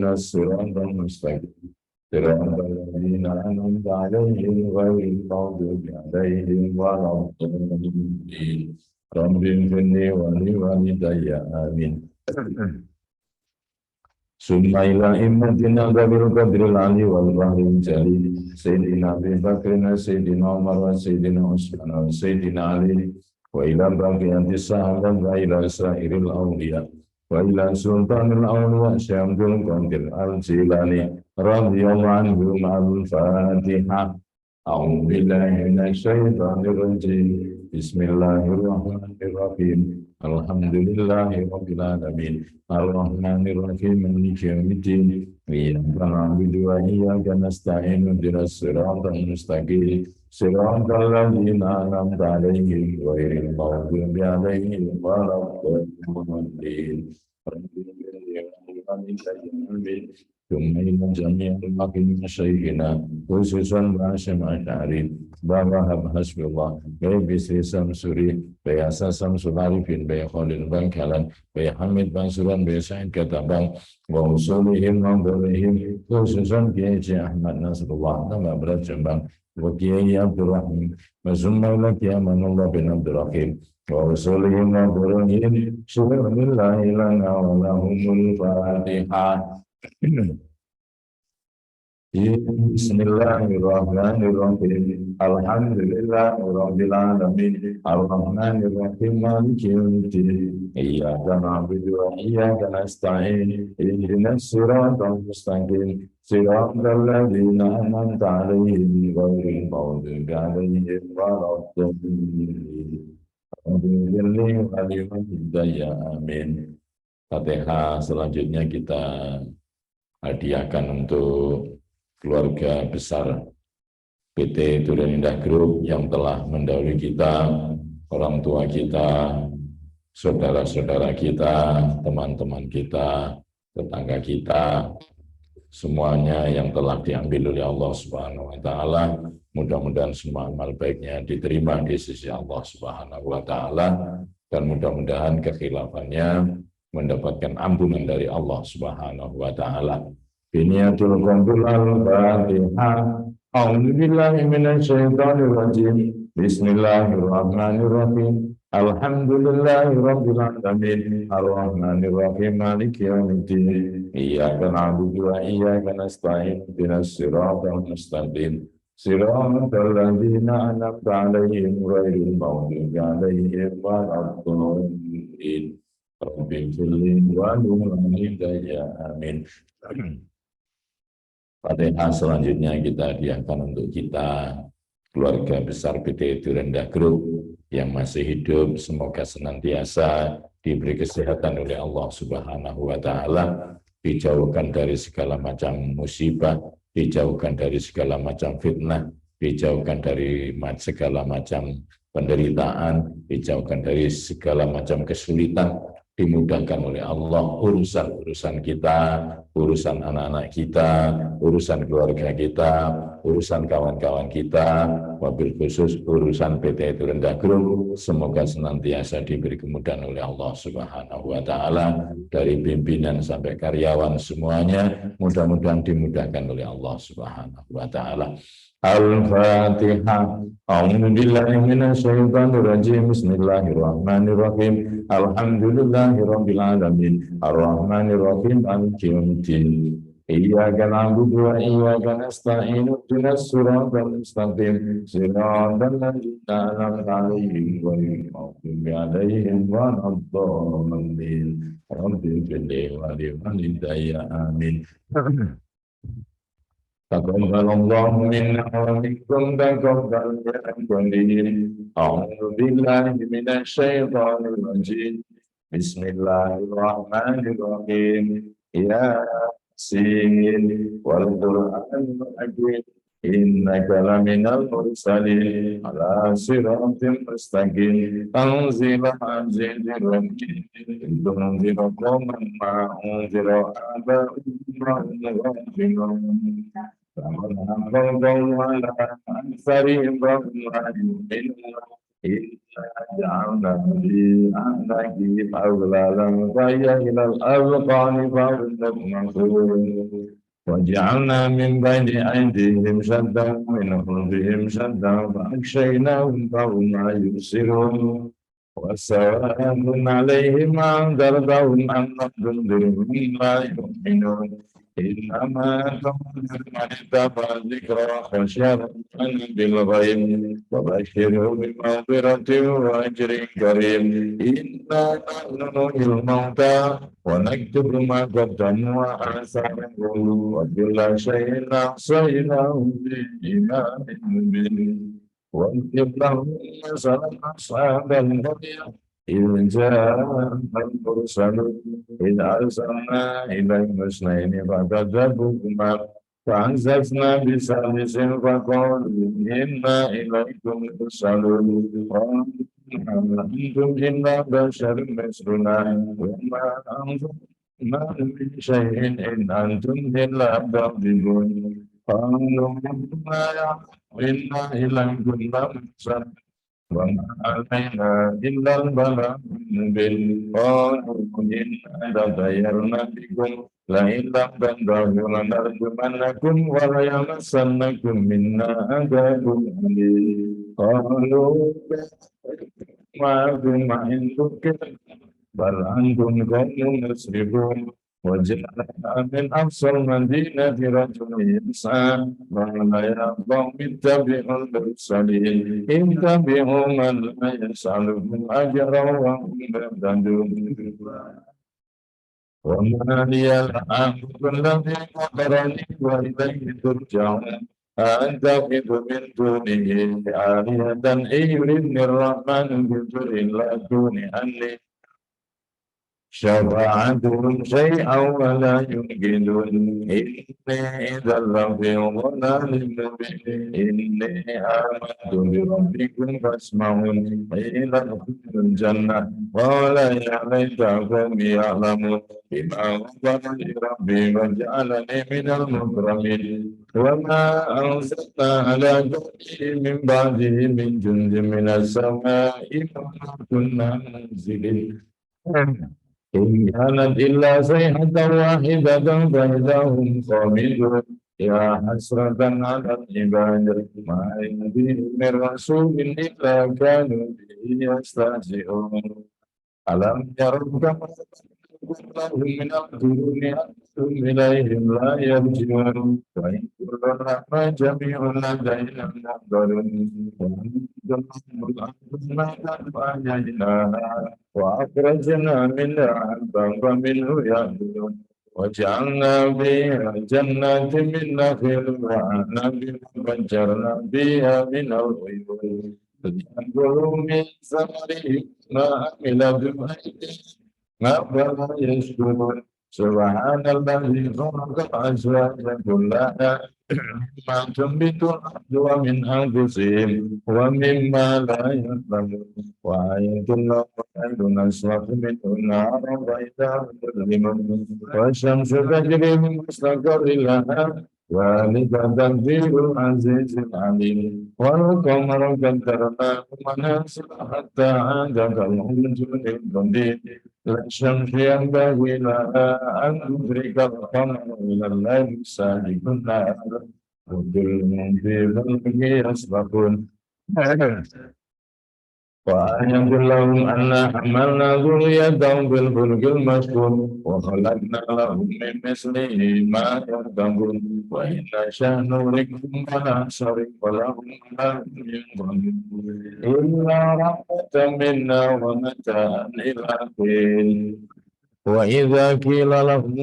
اهدنا الصراط المستقيم صراط الذين أنعمت عليهم غير المغضوب عليهم ولا الضالين رب اغفر لي ولوالدي آمين ثم إلى إمتنا ذوي القدر العلي والبحر الجليل سيدنا أبي بكر سيدنا عمر وسيدنا عثمان وسيدنا علي وإلى بقية الصحابة وإلى سائر الأولياء وإلى سلطان الأولياء شيخ عبد القادر الجيلاني رضي الله عنه مع الفاتحة أعوذ بالله من الشيطان الرجيم بسم الله الرحمن الرحيم الحمد لله رب العالمين الرحمن الرحيم مالك يوم الدين إياك نعبد وإياك نستعين اهدنا الصراط المستقيم صراط الذين أنعمت عليهم غير المغضوب عليهم ولا الضالين ثم إلى جميع المقيم شيخنا خصوصا باشم أشعري بابا حسب الله بيسري سمسوري بياسا سمسو عارفين بيخولين بنكالان بيحمد بنسوران بيسعيد كتابان ووصولهم وانظرهم خصوصا كيجي أحمد نصر الله نما برد جنبان وكيجي عبد الرحيم وثم إلى كيامان الله بن عبد الرحيم ووصولهم وانظرهم شكر لله لنا ولهم الفاتحة Bismillahirrahmanirrahim. Alhamdulillahirabbil alamin. Arrahmanirrahim. Maliki yaumiddin. Iyyaka na'budu wa iyyaka nasta'in. Ihdinas siratal mustaqim. Siratal ladzina an'amta 'alaihim ghairil maghdubi 'alaihim waladdallin. Amin. Fatihah. Selanjutnya kita hadiahkan untuk keluarga besar PT Durian Indah Group yang telah mendahului kita, orang tua kita, saudara-saudara kita, teman-teman kita, tetangga kita, semuanya yang telah diambil oleh Allah Subhanahu wa Ta'ala. Mudah-mudahan semua amal baiknya diterima di sisi Allah Subhanahu wa Ta'ala, dan mudah-mudahan kekhilafannya mendapatkan ampunan dari Allah Subhanahu wa Ta'ala. Biniyatul Qambul al-Fatihah. A'udzu billahi minasyaitonir rajim. Bismillahirrahmanirrahim. Alhamdulillahi rabbil alamin. Arrahmanir rahim. Maliki yaumiddin. Iyyaka na'budu wa iyyaka nasta'in. Ihdinas siratal mustaqim. Siratal ladzina an'amta 'alaihim ghairil maghdubi 'alaihim waladdallin. Rabbi ighfirli wa liwalidayya amin. Fatihah. Selanjutnya kita hadiahkan untuk kita, keluarga besar PT Durian Indah Group yang masih hidup, semoga senantiasa diberi kesehatan oleh Allah Subhanahu wa Ta'ala, dijauhkan dari segala macam musibah, dijauhkan dari segala macam fitnah, dijauhkan dari segala macam penderitaan, dijauhkan dari segala macam kesulitan, dimudahkan oleh Allah urusan-urusan kita, urusan anak-anak kita, urusan keluarga kita, urusan kawan-kawan kita, wabil khusus urusan PT Durian Indah Group. Semoga senantiasa diberi kemudahan oleh Allah Subhanahu wa Ta'ala, dari pimpinan sampai karyawan semuanya mudah-mudahan dimudahkan oleh Allah Subhanahu wa Ta'ala. Al-Fatihah. A'udzu billahi minasyaitonir rajim. Bismillahirrahmanirrahim. Alhamdulillahirabbil alamin. Arrahmanir rahim. Maliki yaumiddin. Iyyaka na'budu wa iyyaka nasta'in. Ihdinas siratal mustaqim. Siratal ladzina an'amta 'alaihim ghairil maghdubi 'alaihim waladdallin. Rabbi ighfirli wa liwalidayya amin. Taqabbalallahu minna wa minkum taqabbal ya Karim. A'udzu billahi minasyaitonir rajim. Bismillahirrahmanirrahim. Yasin wal Qur'anil hakim. Innaka laminal mursalin ala siratin mustaqim. Tanzilul azizir rahim. Tunziru qauman ma unzira aba'uhum. إنا جعلنا في أعناقهم أغلالا فهي إلى الأذقان فهم مقمحون وجعلنا من بين أيديهم سدا ومن خلفهم سدا فأغشيناهم فهم لا يبصرون وسواء عليهم أنذرتهم أم لم تنذرهم لا يؤمنون إنما تنذر من اتبع الذكر وخشي الرحمن بالغيب وبشره بمغفرة وأجر كريم إنا نحن نحيي الموتى ونكتب ما قدموا وآثارهم وكل شيء أحصيناه في إمام مبين واكتب لهم مثلا أصحاب القرية إذ جاء المرسلون إذ أرسلنا إليهم اثنين فكذبوهما فعززنا بثالث فقالوا إنا إليكم مرسلون قالوا هل أنتم إلا بشر مثلنا وما أنتم ما من شيء إن أنتم إلا تكذبون قالوا إنا إليكم لمرسلون وما علينا إلا البلاغ المبين قالوا إنا تطيرنا بكم لئن لم تنتهوا لنرجمنكم وليمسنكم منا عذاب أليم قالوا معكم عندكم بل أنتم قوم مسرفون وجعلنا من أقصى المدينة رجل يسعى قال يا قوم اتبعوا المرسلين اتبعوا من لا يسألكم أجرا وهم مهتدون وما لي لا أعبد الذي فطرني وإليه ترجعون أأتخذ من دونه آلهة إن يردني الرحمن بضر لا تغني عني شفاعتهم شيئا ولا ينقذون إني إذا لفي ضلال مبين إني آمنت بربكم فاسمعون قيل ادخلوا الجنة قال يا ليت قومي يعلمون بما غفر لي ربي وجعلني من المكرمين وما أنزلنا على قومه من بعده من جند من السماء وما كنا منزلين إن كانت إلا صيحة واحدة فإذا هم خامدون يا حسرة على العباد ما يهديهم من رسول إلا كانوا به يستهزئون ألم يروا كما لهم من القرون أنتم إليهم لا يرجعون وإن كل لما جميع لدينا محضرون وأنتم الأرض فأحييناها وأخرجنا منها حبا فمنه يأكلون وجعلنا فيها جنات من نخيل وأعناب وفجرنا فيها من العيون ليأكلوا من ثمره ما عملت أيديهم أفلا يشكرون سبحان الذي خلق الأزواج كلها مما تنبت الأرض ومن أنفسهم ومما لا يعلمون وآية الله أن نسلك منه النار فإذا مظلم والشمس تجري بمستقر لها ذلك تقدير العزيز العليم والقمر قدرناه منازل حتى عاد كالعرجون القديم لا الشمس ينبغي لها أن تدرك القمر إلى الليل سابق النهار وكل في فلك يسبحون وآية لهم أنا حملنا ذريتهم في الفلك المشحون وخلقنا لهم من مثله ما يركبون وإن نشأ نغرقهم فلا شريك لهم ولا هم ينظرون إلا رحمة منا ومتاعا إلى حين وإذا قيل لهم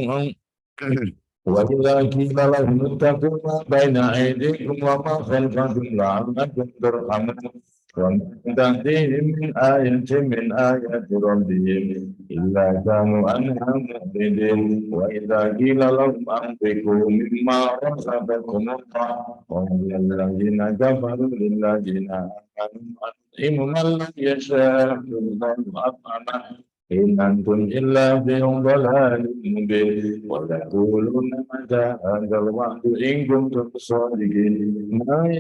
وإذا قيل لهم اتقوا ما بين أيديكم وما خلفكم لعلكم ترحمون وما تأتيهم من آية من آيات ربهم إلا كانوا عنها معرضين وإذا قيل لهم أنفقوا مما رزقكم الله قال الذين كفروا للذين آمنوا أنعم من لم يشاء الله أطعمه إن أنتم إلا في ضلال مبين ويقولون متى هذا الوعد إن كنتم صادقين ما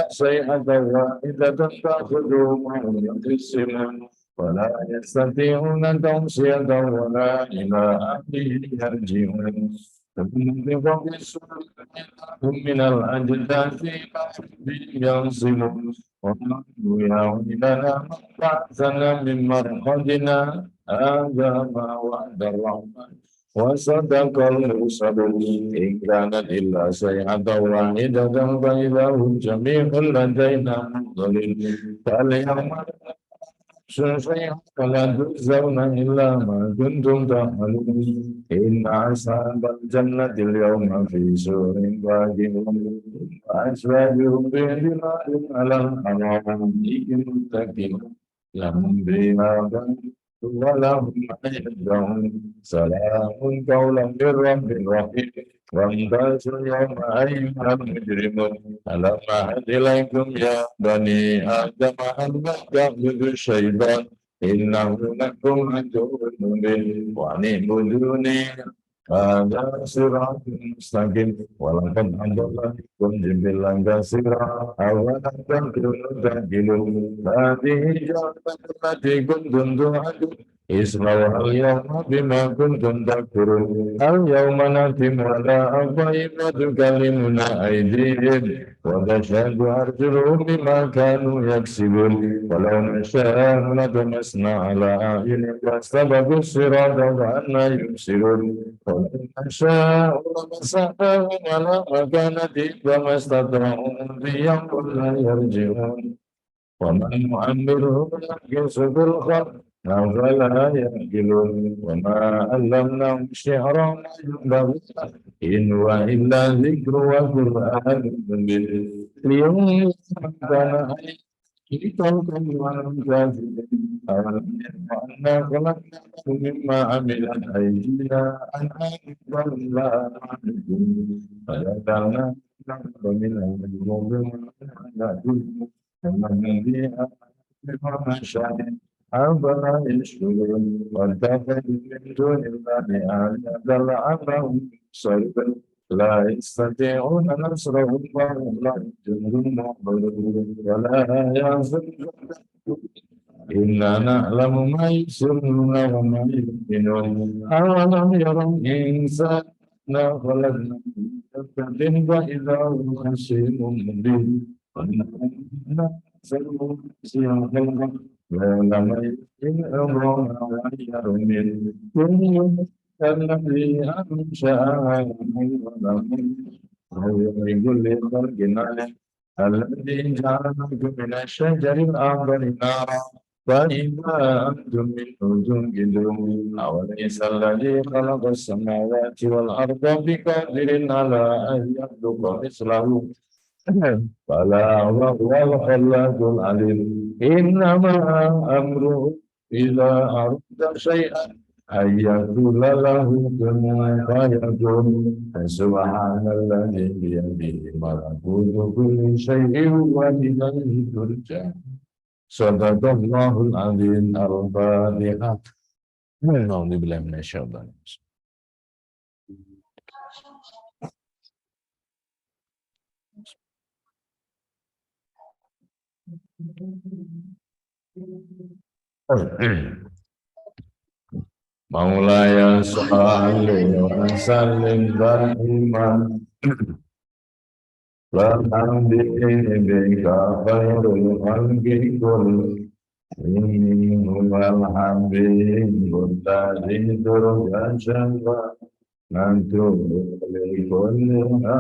صيحة واحدة تأخذهم يقسمون ولا يستطيعون توصية ولا إلى أهلهم يرجعون فنفخ في الصور هم من الأجداث ينصبون وقالوا يا ويلنا من بعثنا من مرقدنا هذا ما وعد الرحمن وصدق المرسلون إن كانت إلا صيحة واحدة فإذا هم جميع لدينا محضرون فاليوم فلا تجزون إلا ما كنتم تعملون إن أصحاب الجنة اليوم في سور باكمون وأزواجهم بظلال على الأرائك متكئون لهم فيها ولهم عندهم سلام قولا من رب رحيم وامتازوا اليوم أيها المجرمون ألم أعهد إليكم يا بني آدم ألا تعبدوا الشيطان إنه لكم عدو مبين وأن اعبدوني هذا صراط مستقيم ولقد أضل منكم جبلا كثيرا أولم تكونوا تعقلون هذه جهنم التي كنتم توعدون اصلوها اليوم بما كنتم تكفرون اليوم نختم على أفواههم وتكلمنا أيديهم وتشهد أرجلهم بما كانوا يكسبون ولو نشاء لطمسنا على أعينهم فاستبقوا الصراط فأنى يبصرون ولو نشاء لمسحناهم على مكانتهم فما استطاعوا مضيا ولا يرجعون ومن نعمره ينقص في الخلق أفلا يعقلون وما علمناه الشعر ما ينبغي له إن هو إلا ذكر وقرآن مبين لينذر من كان حيا والكافرين أولم يروا أنا خلقناهم مما عملت أيدينا أنعاما لا نعلمون فجعلنا منها الذنوب ومن فيها بما شاء أفلا يشكرون واتخذوا من دون الله آلهة لعلهم ينصرون لا يستطيعون نصرهم وهم لا يجدون محضرون ولا يحزنهم إنا نعلم ما يسرون وما يؤمنون أولم يروا إنسانا خلقنا من نطفة فإذا هو خصيم مبين ولما يأمرون غير من الذي أنشأها وهو بكل خلق عليم الذي جعل لكم من الشجر الأخضر نارا فإذا أنتم منه توقدون أوليس الذي خلق السماوات والأرض بقادر على أن يخلق مثله بلى وهو الخلاق العليم إنما أمره إذا أردت شيئا أن يقول له كن فيكون فسبحان الذي بيده ملكوت كل شيء وإليه ترجع صدق الله العظيم الفاتحة. أعوذ بالله من الشيطان الرجيم. Maulaya salli wa sallim daiman la bika khairul khalqi kullihim wal habibul ladzi turjasha nantu likulliha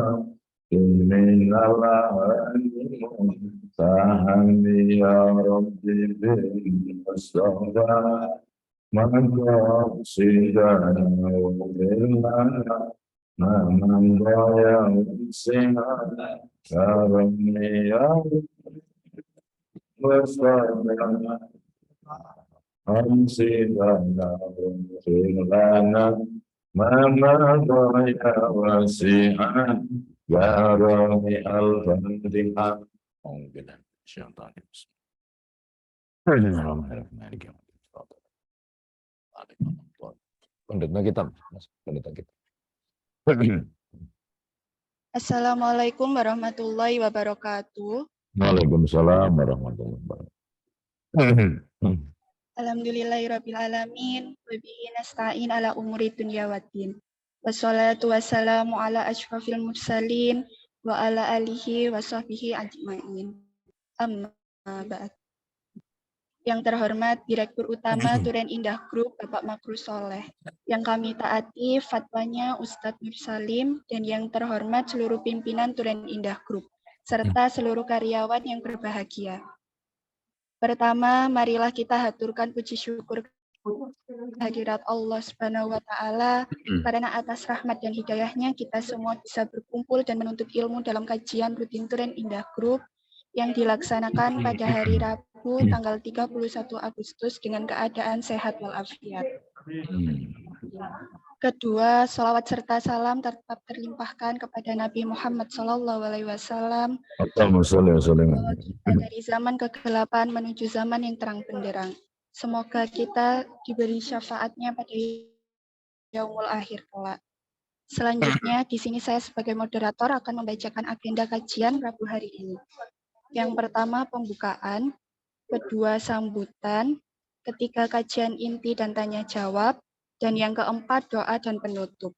min al-alim sahami ya rabbi bil mustafa maka sidana wabirlana namandaya sehana karami ya wasana sidana wabirlana mamandaya wasi'an ya rami al-fatiha. Pendeta kita, Mas, pendeta kita. Assalamualaikum warahmatullahi wabarakatuh. Waalaikumsalam warahmatullahi wabarakatuh. Alhamdulillahirabbil alamin wa bihi nasta'in ala umuri dunya waddin. Wassalatu wassalamu ala asyrafil mursalin wa ala alihi wa sahbihi ajmain. Amma ba'd. Yang terhormat Direktur Utama Turen Indah Group Bapak Makrus Soleh, yang kami taati fatwanya Ustadz Nur Salim, dan yang terhormat seluruh pimpinan Turen Indah Group, serta seluruh karyawan yang berbahagia. Pertama, marilah kita haturkan puji syukur kehadirat Allah Subhanahu wa Ta'ala, karena atas rahmat dan hidayahnya kita semua bisa berkumpul dan menuntut ilmu dalam kajian rutin Turen Indah Group yang dilaksanakan pada hari Rabu tanggal 31 Agustus dengan keadaan sehat walafiat. Kedua, salawat serta salam tetap terlimpahkan kepada Nabi Muhammad SAW dari zaman kegelapan menuju zaman yang terang benderang. Semoga kita diberi syafaatnya pada yaumul akhir kelak. Selanjutnya, di sini saya sebagai moderator akan membacakan agenda kajian Rabu hari ini. Yang pertama, pembukaan. Kedua, sambutan. Ketiga, kajian inti dan tanya jawab. Dan yang keempat, doa dan penutup.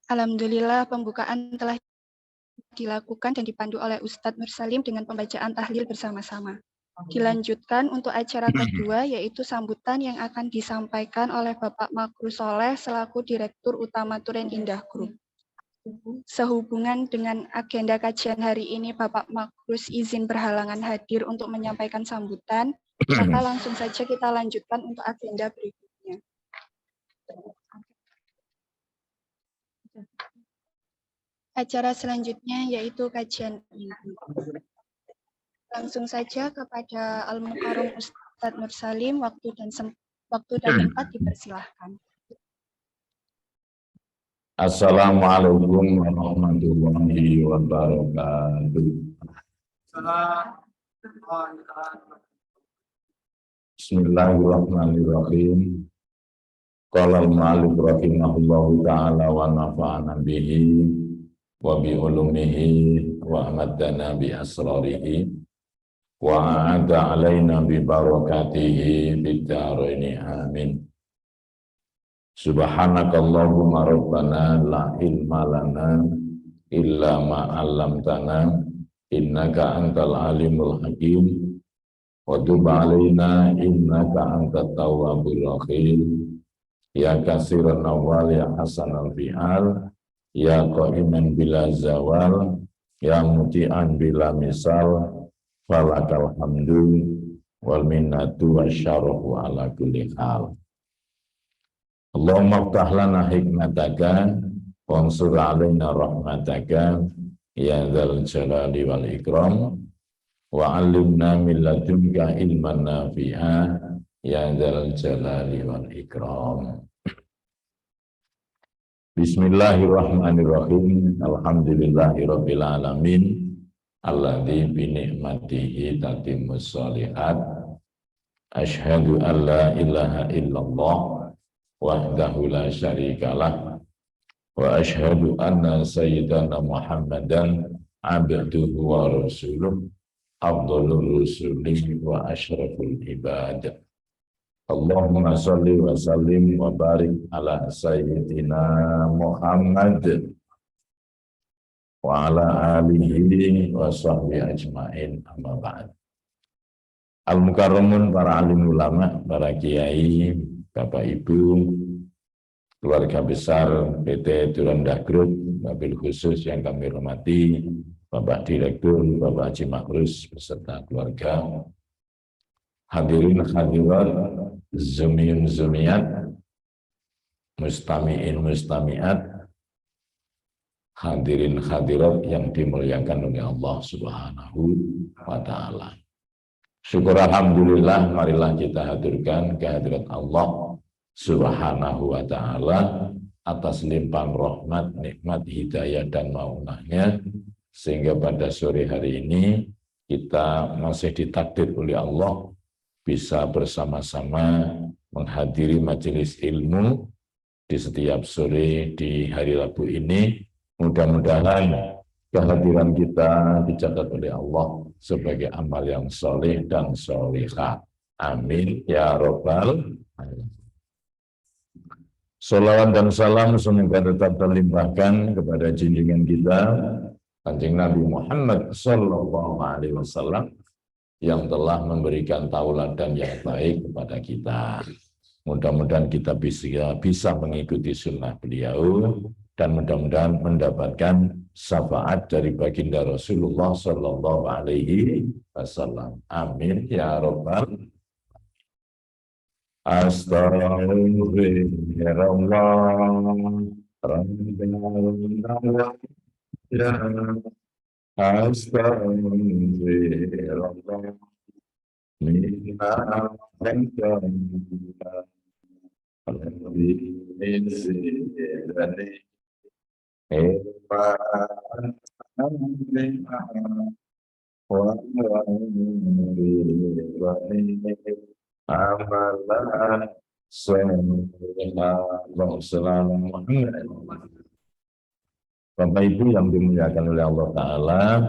Alhamdulillah, pembukaan telah dilakukan dan dipandu oleh Ustadz Nur Salim dengan pembacaan tahlil bersama-sama. Dilanjutkan untuk acara kedua, yaitu sambutan yang akan disampaikan oleh Bapak Makrus Soleh selaku Direktur Utama Turen Indah Group. Sehubungan dengan agenda kajian hari ini, Bapak Makrus izin berhalangan hadir untuk menyampaikan sambutan, maka langsung saja kita lanjutkan untuk agenda berikutnya. Acara selanjutnya yaitu kajian inti. Langsung saja kepada Al-Mukarram Ustadz Nur Salim, waktu dan tempat dipersilahkan. Assalamualaikum warahmatullahi wabarakatuh. Bismillahirrahmanirrahim. Qala al-ma'alif rahimahullahu ta'ala wa nafa'ana bihi wa bi ulumihi wa amaddana bi asrarihi wa a'ada alaina bi barakatihi bid-daraini amin. Subhanakallahumma rabbana la ilma lana illa ma 'allamtana innaka antal alimul hakim wa tub 'alaina innaka antat tawwabur rahim ya katsiran nawal ya hasanal fi'al ya qa'iman bila zawal ya muti'an bila misal falakal hamdu wal minnatu wasyarafu ala kulli hal. Allahumma ftah lana hikmataka wansur alaina rahmataka ya dzal jalali wal ikram wa 'allimna min ladunka ilman nafi'a ya dzal jalali wal ikram. Bismillahirrahmanirrahim. Alhamdulillahirabbil alamin alladzi bi ni'matihi tatimmus shalihat. Asyhadu an la ilaha illallah wahdahu la syarikalah wa asyhadu anna sayyidana Muhammadan abduhu wa rasuluh afdhalur rusuli wa asyraful ibad. Allahumma sholli wa sallim wa barik ala sayyidina Muhammad wa ala alihi wa sahbihi ajmain, amma ba'd. Al-Mukarramun, para alim ulama, para kiai, Bapak Ibu, keluarga besar PT Turen Indah Group, wabil khusus yang kami hormati Bapak Direktur, Bapak Haji Makrus beserta keluarga, hadirin hadirat, zumiun zumiat, mustami'in mustami'at, hadirin hadirat yang dimuliakan oleh Allah Subhanahu wa Ta'ala. Syukur alhamdulillah, marilah kita haturkan kehadirat Allah Subhanahu wa Ta'ala atas limpahan rahmat, nikmat, hidayah dan maunahnya, sehingga pada sore hari ini kita masih ditakdir oleh Allah bisa bersama-sama menghadiri majelis ilmu di setiap sore di hari Rabu ini, Mudah-mudahan kehadiran kita dicatat oleh Allah sebagai amal yang soleh dan solehah. Amin ya robbal alamin. Salawat dan salam semoga tetap terlimpahkan kepada junjungan kita Kanjeng Nabi Muhammad Sallallahu Alaihi Wasallam yang telah memberikan tauladan yang baik kepada kita. Mudah-mudahan kita bisa mengikuti sunnah beliau dan mudah-mudahan mendapatkan syafaat dari baginda Rasulullah Sallallahu Alaihi Wasallam. Amin ya robbal. Astaghfirullah. Astaghfirullah. Amalan Bapak Ibu yang dimuliakan oleh Allah Ta'ala,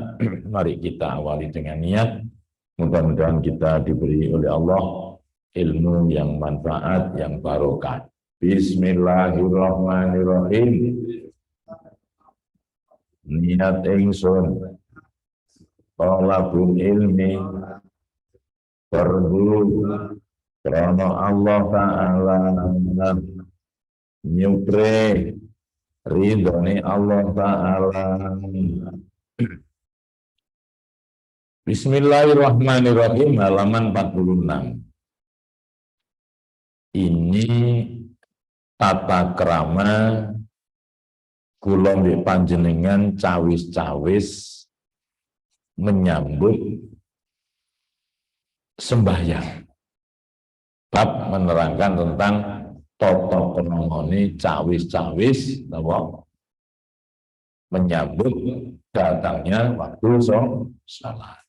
mari kita awali dengan niat. Mudah-mudahan kita diberi oleh Allah ilmu yang manfaat, yang barokah. Bismillahirrahmanirrahim. Niat ingsun thalabul ilmi fardu karena Allah Ta'ala nyupre ridhoni Allah Ta'ala. Bismillahirrahmanirrahim, halaman 46. Ini tata krama kula mbek panjenengan cawis-cawis menyambut sembahyang. Bab menerangkan tentang tata kramane cawis-cawis menyambut datangnya waktu salat.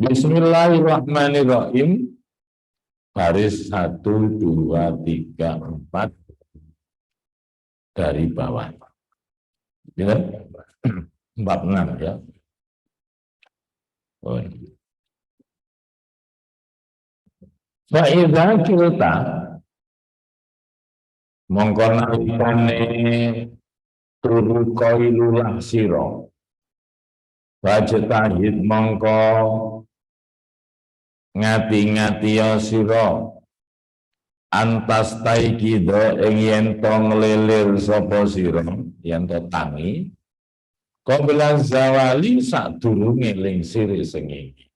Bismillahirrahmanirrahim. Baris 1, 2, 3, 4 dari bawah. Benar? 46 ya. Fa'idha kilta mongko nalikane turu kailulah sira wajtahid mongko ngati-ngati ya sira antas taikida ing yen to nglelir sapa sira yen to tangi qabla zawali sadurunge lingsir sengenge.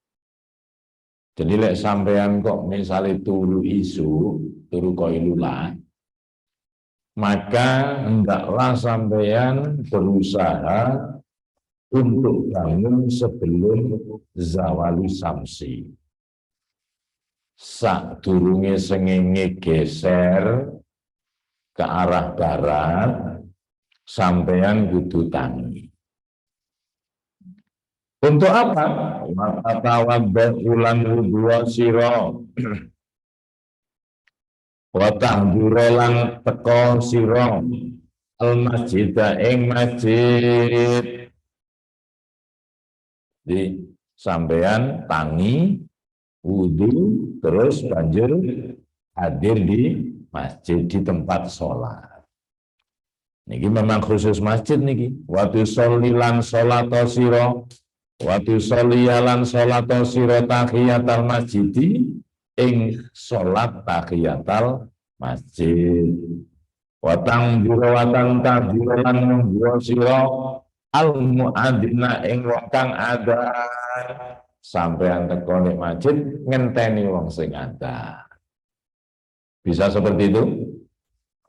Jadi lek sampean kok misalnya turu isu, turu koilula, maka hendaklah sampean berusaha untuk bangun sebelum zawali samsi. Sadurunge sengenge geser ke arah barat, sampean kudu tangi. Untuk apa? Matawadda ulan wudhu sira wa tahdura lan teka sira al masjid ing masjid. Di sampean tangi wudhu terus banjur hadir di masjid di tempat sholat. Niki memang khusus masjid niki. Waktu sholilan sholat sira waktu sholiyalan sholat sira tahiyatal masjidi ing sholat tahiyatal masjid. Watang birawatan tahdiran membuat sira al muadzina ing wong kang adzan. Sampean teko ning masjid ngenteni wong sing adzan. Bisa seperti itu?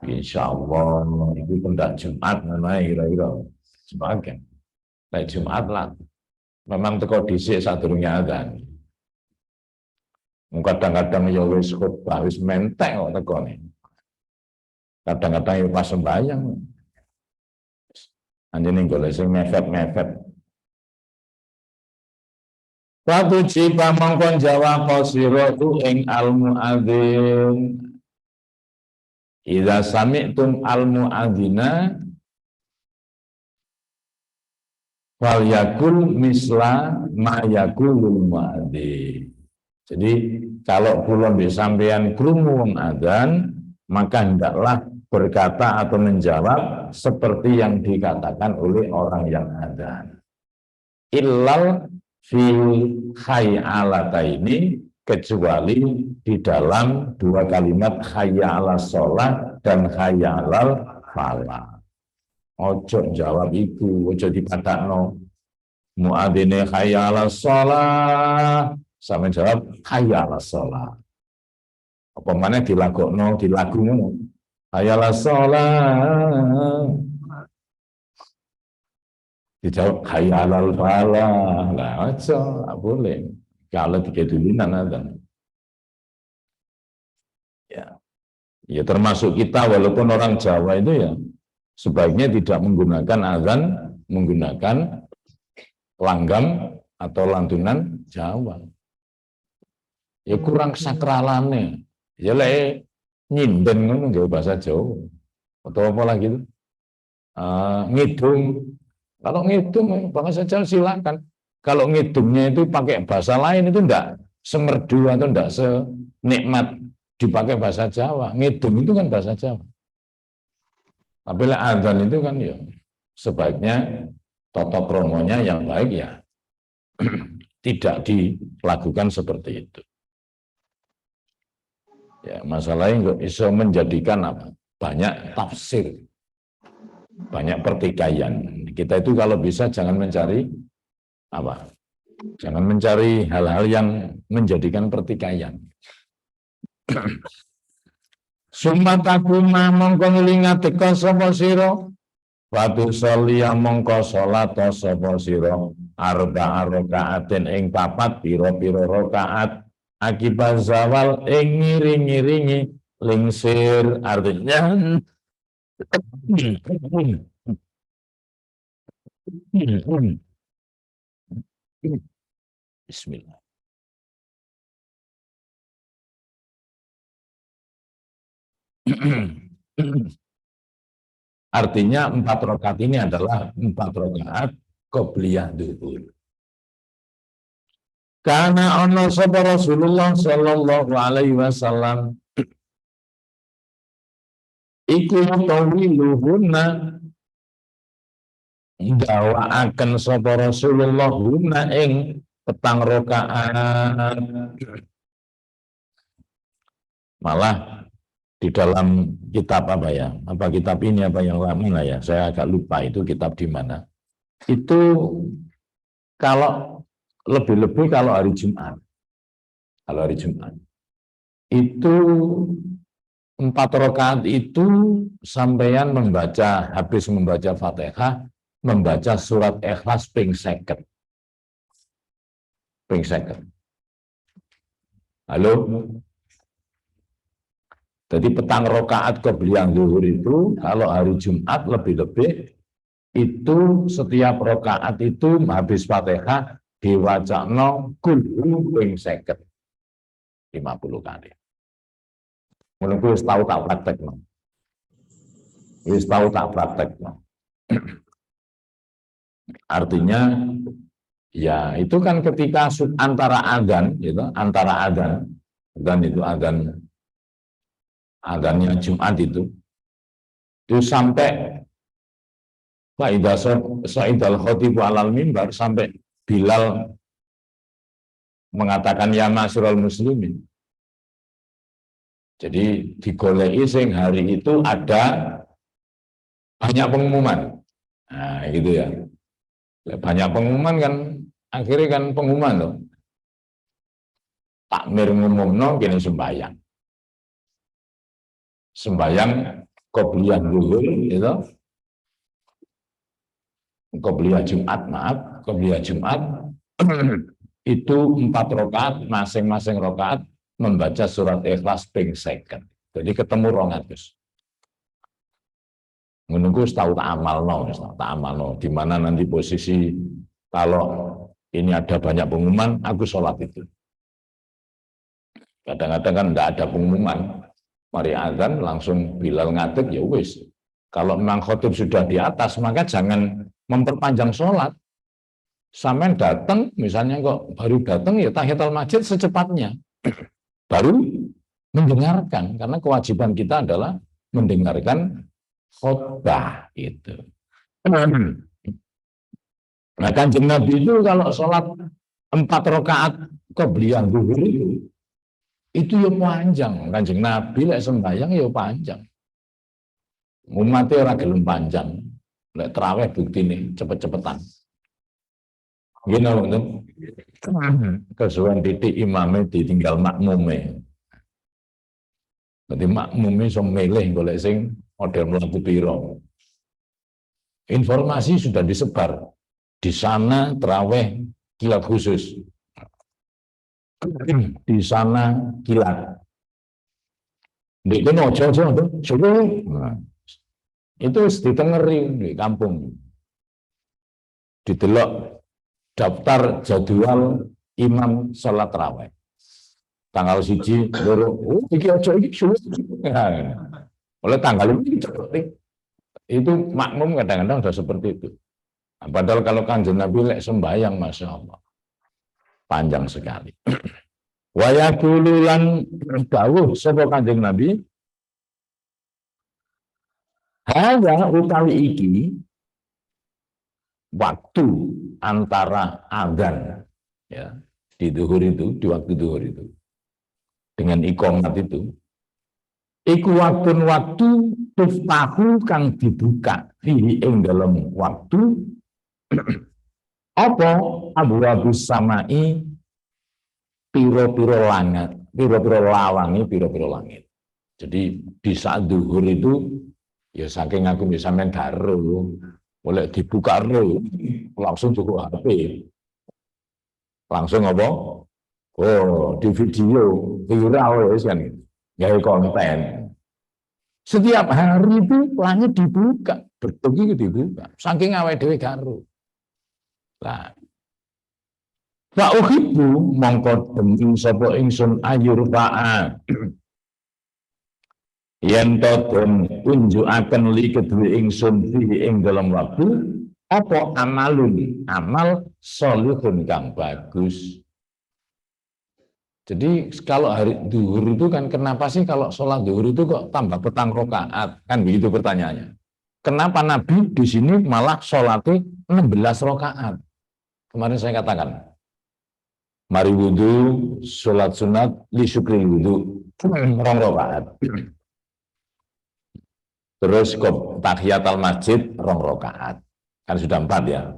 Insyaallah itu pendak Jumat menawi kira-kira sebagian. Nek Jumat lah memang teko dhisik sadurunge adzan. Kadang-kadang ya wis khotbah wis mentek kok tekone. Kadang-kadang ya pas sembahyang. Anjene golek sing mepet-mepet. Watu cipa mongkon jawab sira tu ing al muadzin. Idza sami'tum al muadzina Wal yakul misla ma yakulul muadzin. Jadi kalau kula mbek sampean krungu wong adzan, maka hendaklah berkata atau menjawab seperti yang dikatakan oleh orang yang adzan. Illal fil hayyalata ini, kecuali di dalam dua kalimat hayya 'alas shalah dan hayya 'alal falah. Ojo jawab iku, ojo dipatakno. Muadzine hayya 'alas shalah, sampe jawab hayya 'alas shalah. Apa maneh dilagokno, dilagu ngono. Hayya 'alas shalah. Dijawab hayya 'alal falah. Lah aja, enggak boleh. Kalau dikedulinan ada. Ya termasuk kita, walaupun orang Jawa itu ya sebaiknya tidak menggunakan azan, menggunakan langgam atau lantunan Jawa. Ya kurang sakralane. Ya lek nyinden ngono nggih bahasa Jawa. Atau apa lagi itu? Ngidung. Kalau ngidung bahasa Jawa silakan. Kalau ngidungnya itu pakai bahasa lain itu enggak semerdu atau enggak senikmat dipakai bahasa Jawa. Ngidung itu kan bahasa Jawa. Tapi azan itu kan ya sebaiknya tata kromonya yang baik ya tidak dilakukan seperti itu. Ya, masalahnya nggak bisa menjadikan apa? Banyak tafsir, banyak pertikaian. Kita itu kalau bisa jangan mencari apa? Jangan mencari hal-hal yang menjadikan pertikaian. Sumatakuma mongko ngelingat teka sapa sira, watu sholia mongko salat sapa sira, arba rakaatin ing papat pira-pira rakaat, akibat zawal ing ngiring-ngiringi lingsir, artinya Bismillah. Artinya 4 rakaat ini adalah 4 rakaat qobliyah duhur. Karena ana sapa Rasulullah sallallahu alaihi wasallam iku tawiluhunna, ndawaaken sapa Rasulullah hunna ing petang rakaat. Malah di dalam kitab apa ya? Apa kitab ini apa yang lama ya? Saya agak lupa itu kitab di mana. Itu kalau lebih-lebih kalau hari Jumat. Kalau hari Jumat. Itu 4 rakaat itu sampeyan membaca, habis membaca Fatihah, membaca surat Ikhlas ping 50. Ping 50. Halo? Jadi petang rakaat qobliyah zuhur itu kalau hari Jumat lebih-lebih itu setiap rakaat itu habis Fatihah diwacana kulhu ping 50. 50 kali. Menunggu wis tahu tak praktekno. Wis tahu tak praktekno. Artinya ya itu kan ketika antara adzan gitu, antara adzan itu adzannya Jumat itu sampai Faidah Sa'idal Khotibu alal mimbar, sampai Bilal mengatakan ya masyarul muslimin. Jadi digoleki sing hari itu ada banyak pengumuman. Nah, gitu ya. Banyak pengumuman kan akhirnya kan pengumuman loh. Takmir ngumumno kene sembahyang. Sembahyang qobliyah zuhur itu. Qobliyah Jumat, maaf, qobliyah Jumat itu 4 rakaat, masing-masing rakaat membaca surat Ikhlas ping 50. Jadi ketemu 200. Menunggu tahu tak amalno, di mana nanti posisi kalau ini ada banyak pengumuman, aku sholat itu. Kadang-kadang kan enggak ada pengumuman, mari azan langsung Bilal ngadeg ya wis. Kalau memang khotib sudah di atas, maka jangan memperpanjang sholat. Sampean datang, misalnya kok baru datang ya tahiyatul masjid secepatnya. Baru mendengarkan, karena kewajiban kita adalah mendengarkan khutbah itu. Nah, Kanjeng Nabi itu kalau sholat 4 rakaat qobliyah zuhur itu ya panjang. Kanjeng Nabi lek sembahyang ya panjang. Umatnya ora gelem panjang. Lek tarawih buktine cepet-cepetan. Gini loh, kesuwen titik imamnya ditinggal makmume. Jadi makmume iso milih golek sing model mlaku pira. Informasi sudah disebar. Di sana tarawih kilat khusus. Di sana kilat. Di kono aja-aja itu ditengeri di kampung. Didelok daftar jadwal imam salat tarawih. Tanggal 1, 2, iki aja iki sulit. Oleh tanggal ini itu makmum kadang-kadang sudah seperti itu. Nah, padahal kalau Kanjeng Nabi lek sembahyang Masya Allah panjang sekali. Wa yaqulu lan dawuh sapa Kanjeng Nabi, hadza utawi iki waktu antara azan ya di zuhur itu, di waktu zuhur itu dengan iqamat itu iku waktu tuftahu kang dibuka fihi ing dalam waktu apa abwabus samai piro-piro langit, piro-piro lawangi, piro-piro langit. Jadi di saat zuhur itu ya saking aku bisa main karo, boleh dibuka ro, langsung cukup HP. Langsung apa? Oh, di video viral kan, gaya konten. Setiap hari itu langit dibuka, bertugi dibuka, saking awake dhewe karo. Lah, fa uhibbu mongko demen sapa ingsun ayurfa'a yen to den unjukaken li kedue ingsun fi ing dalam waktu apa amal sholihun kang bagus. Jadi kalau hari zuhur itu kan kenapa sih kalau sholat zuhur itu kok tambah petang rakaat? Kan begitu pertanyaannya. Kenapa Nabi di sini malah sholatnya 16 rakaat? Kemarin saya katakan, mari wudhu, sholat sunat, li syukri wudhu, 2 rakaat. Terus tahiyat al masjid 2 rakaat. Kan sudah 4 ya.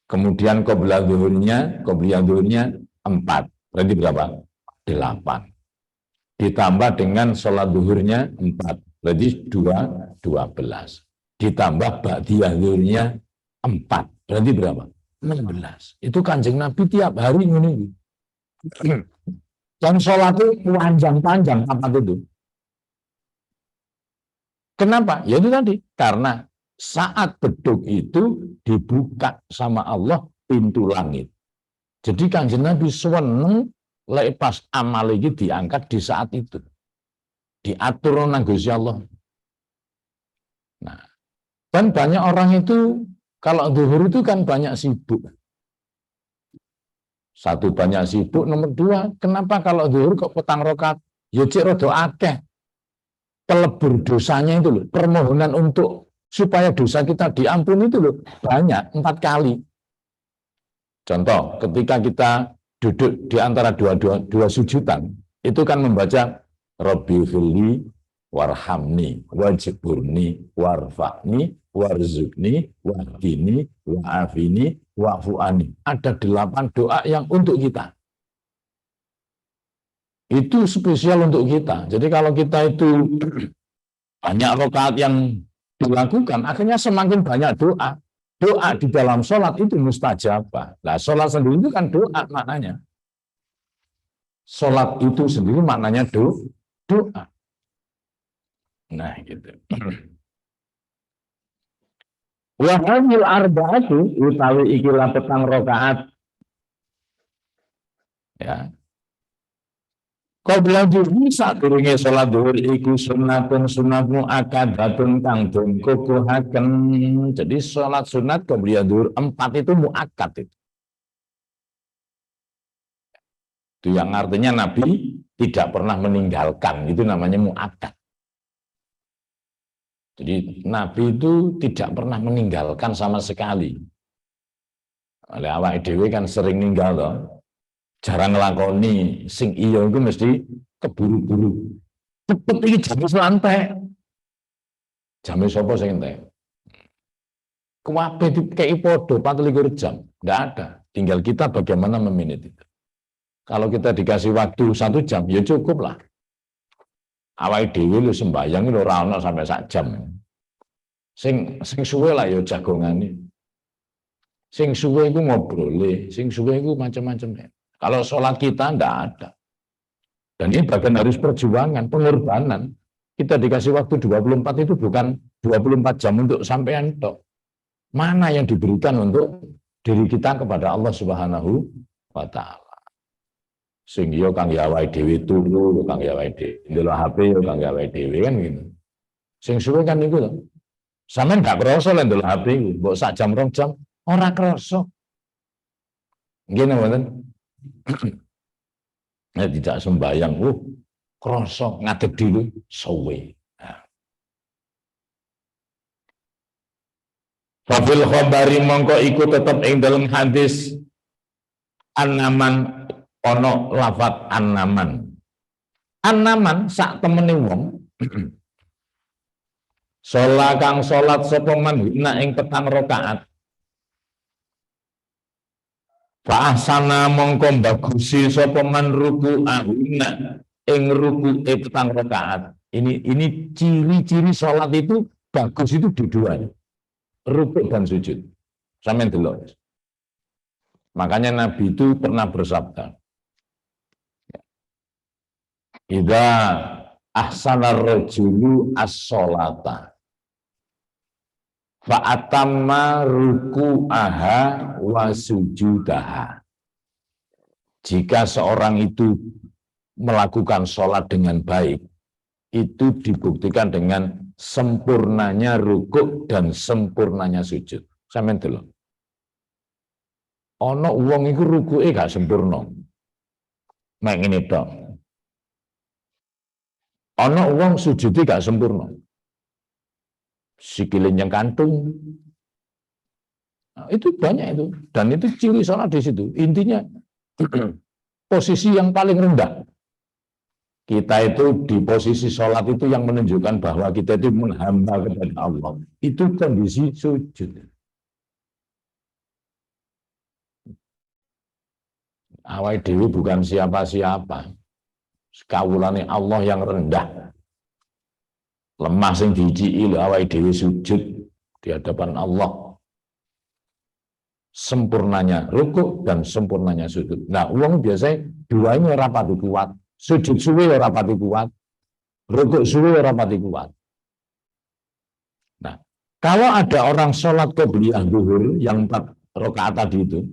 Kemudian qobliyah zuhurnya 4. Berarti berapa? 8. Ditambah dengan sholat zuhurnya 4. Berarti 12. Ditambah ba'diyah zuhurnya 4. Berarti berapa? 16. Itu Kanjeng Nabi tiap hari menunggu. Dan sholat itu panjang-panjang apa itu? Kenapa? Ya itu tadi. Karena saat beduk itu dibuka sama Allah pintu langit. Jadi Kanjeng Nabi seneng lepas amal ini diangkat di saat itu. Diatur nang Gusti Allah. Nah, dan banyak orang itu kalau zuhur itu kan banyak sibuk. Satu, banyak sibuk. Nomor 2, kenapa kalau zuhur kok petang rakaat? Ya cek rada akeh. Pelebur dosanya itu loh. Permohonan untuk supaya dosa kita diampuni itu loh. Banyak, 4 kali. Contoh, ketika kita duduk di antara dua sujudan, itu kan membaca Rabbi firli warhamni wajburni warfa'ni warzukni wahdini wa'afini wa'fu'ani. Ada 8 doa yang untuk kita. Itu spesial untuk kita. Jadi kalau kita itu banyak rakaat yang dilakukan, akhirnya semakin banyak doa. Doa di dalam sholat itu mustajabah. Nah, sholat sendiri itu kan doa maknanya. Sholat itu sendiri maknanya doa. Nah, gitu. Wa hadhil arba'atu utawi ikilah petang rakaat. Ya. Qabla dhuhri sadurunge salat dhuhur iku sunnatun sunatmu akadatun kang den kukuhaken. Jadi salat sunat qabla dhuhur 4 itu muakkad itu. Itu yang artinya Nabi tidak pernah meninggalkan, itu namanya mu'akkad. Jadi Nabi itu tidak pernah meninggalkan sama sekali. Oleh awak dhewe kan sering ninggal toh. Jarang ngelakoni sing iya itu mesti keburu-buru. Cepet iki jam wis lantai. Jam sapa sing entek? Kuwabe dikei padha 24 jam. Enggak ada. Tinggal kita bagaimana memanage itu. Kalau kita dikasih waktu 1 jam, ya cukup lah. Awake dhewe lu sembayang lu ora ono sampai 1 jam. Sing suwe lah ya jagongane. Sing suwe iku ngobrole, sing suwe iku macam-macam. Kalau sholat kita ndak ada. Dan ini bagian harus perjuangan, pengorbanan. Kita dikasih waktu 24 itu bukan 24 jam untuk sampean tok. Mana yang diberikan untuk diri kita kepada Allah Subhanahu wa taala. Sing yo kang ya awake dhewe turu, kang ya awake dhewe ndelok HP yo kang ya awake dhewe kan gitu. Sing suwe kan niku to. Sampeyan gak krasa lek ndelok HP iku, mbok sak jam 2 jam ora krasa. Nggih mboten? Ya tidak sembayang, krasa ngadeg dulu suwe. Fafil khabari mongko iku tetep ing dalam hadis anaman ono lafat anaman. Anaman sak temene wong sholat kang sholat sapa man ing 4 rakaat. Fa ahsana mongko bagusi sapa man ruku'ahuna ing ruku'e 4 rakaat. Ini ciri-ciri sholat itu bagus itu dua-duanya. Rukuk dan sujud. Sampeyan delok. Makanya Nabi itu pernah bersabda, idza ahsana rajulu as-sholata fa atamma ruku'aha wa sujudaha. Jika seorang itu melakukan sholat dengan baik, itu dibuktikan dengan sempurnanya rukuk dan sempurnanya sujud. Sampeyan delok. Ana wong iku rukuke gak sempurna. Mek ngene tok. Ana wong sujude gak sempurna. Sikile yang kantung. Nah, itu banyak itu. Dan itu ciri salat di situ. Intinya posisi yang paling rendah. Kita itu di posisi sholat itu yang menunjukkan bahwa kita itu menghamba kepada Allah. Itu kondisi sujud. Awake dhewe bukan siapa-siapa. Kawulane Allah yang rendah. Lemah sing dijiki awake dhewe sujud di hadapan Allah. Sempurnanya rukuk dan sempurnanya sujud. Nah, uang biasanya duanya rapat kuat. Sujud suwe ora pati kuat, rukuk suwe ora pati kuat. Nah, kalau ada orang sholat qobliyah zuhur yang 4 rakaat tadi itu,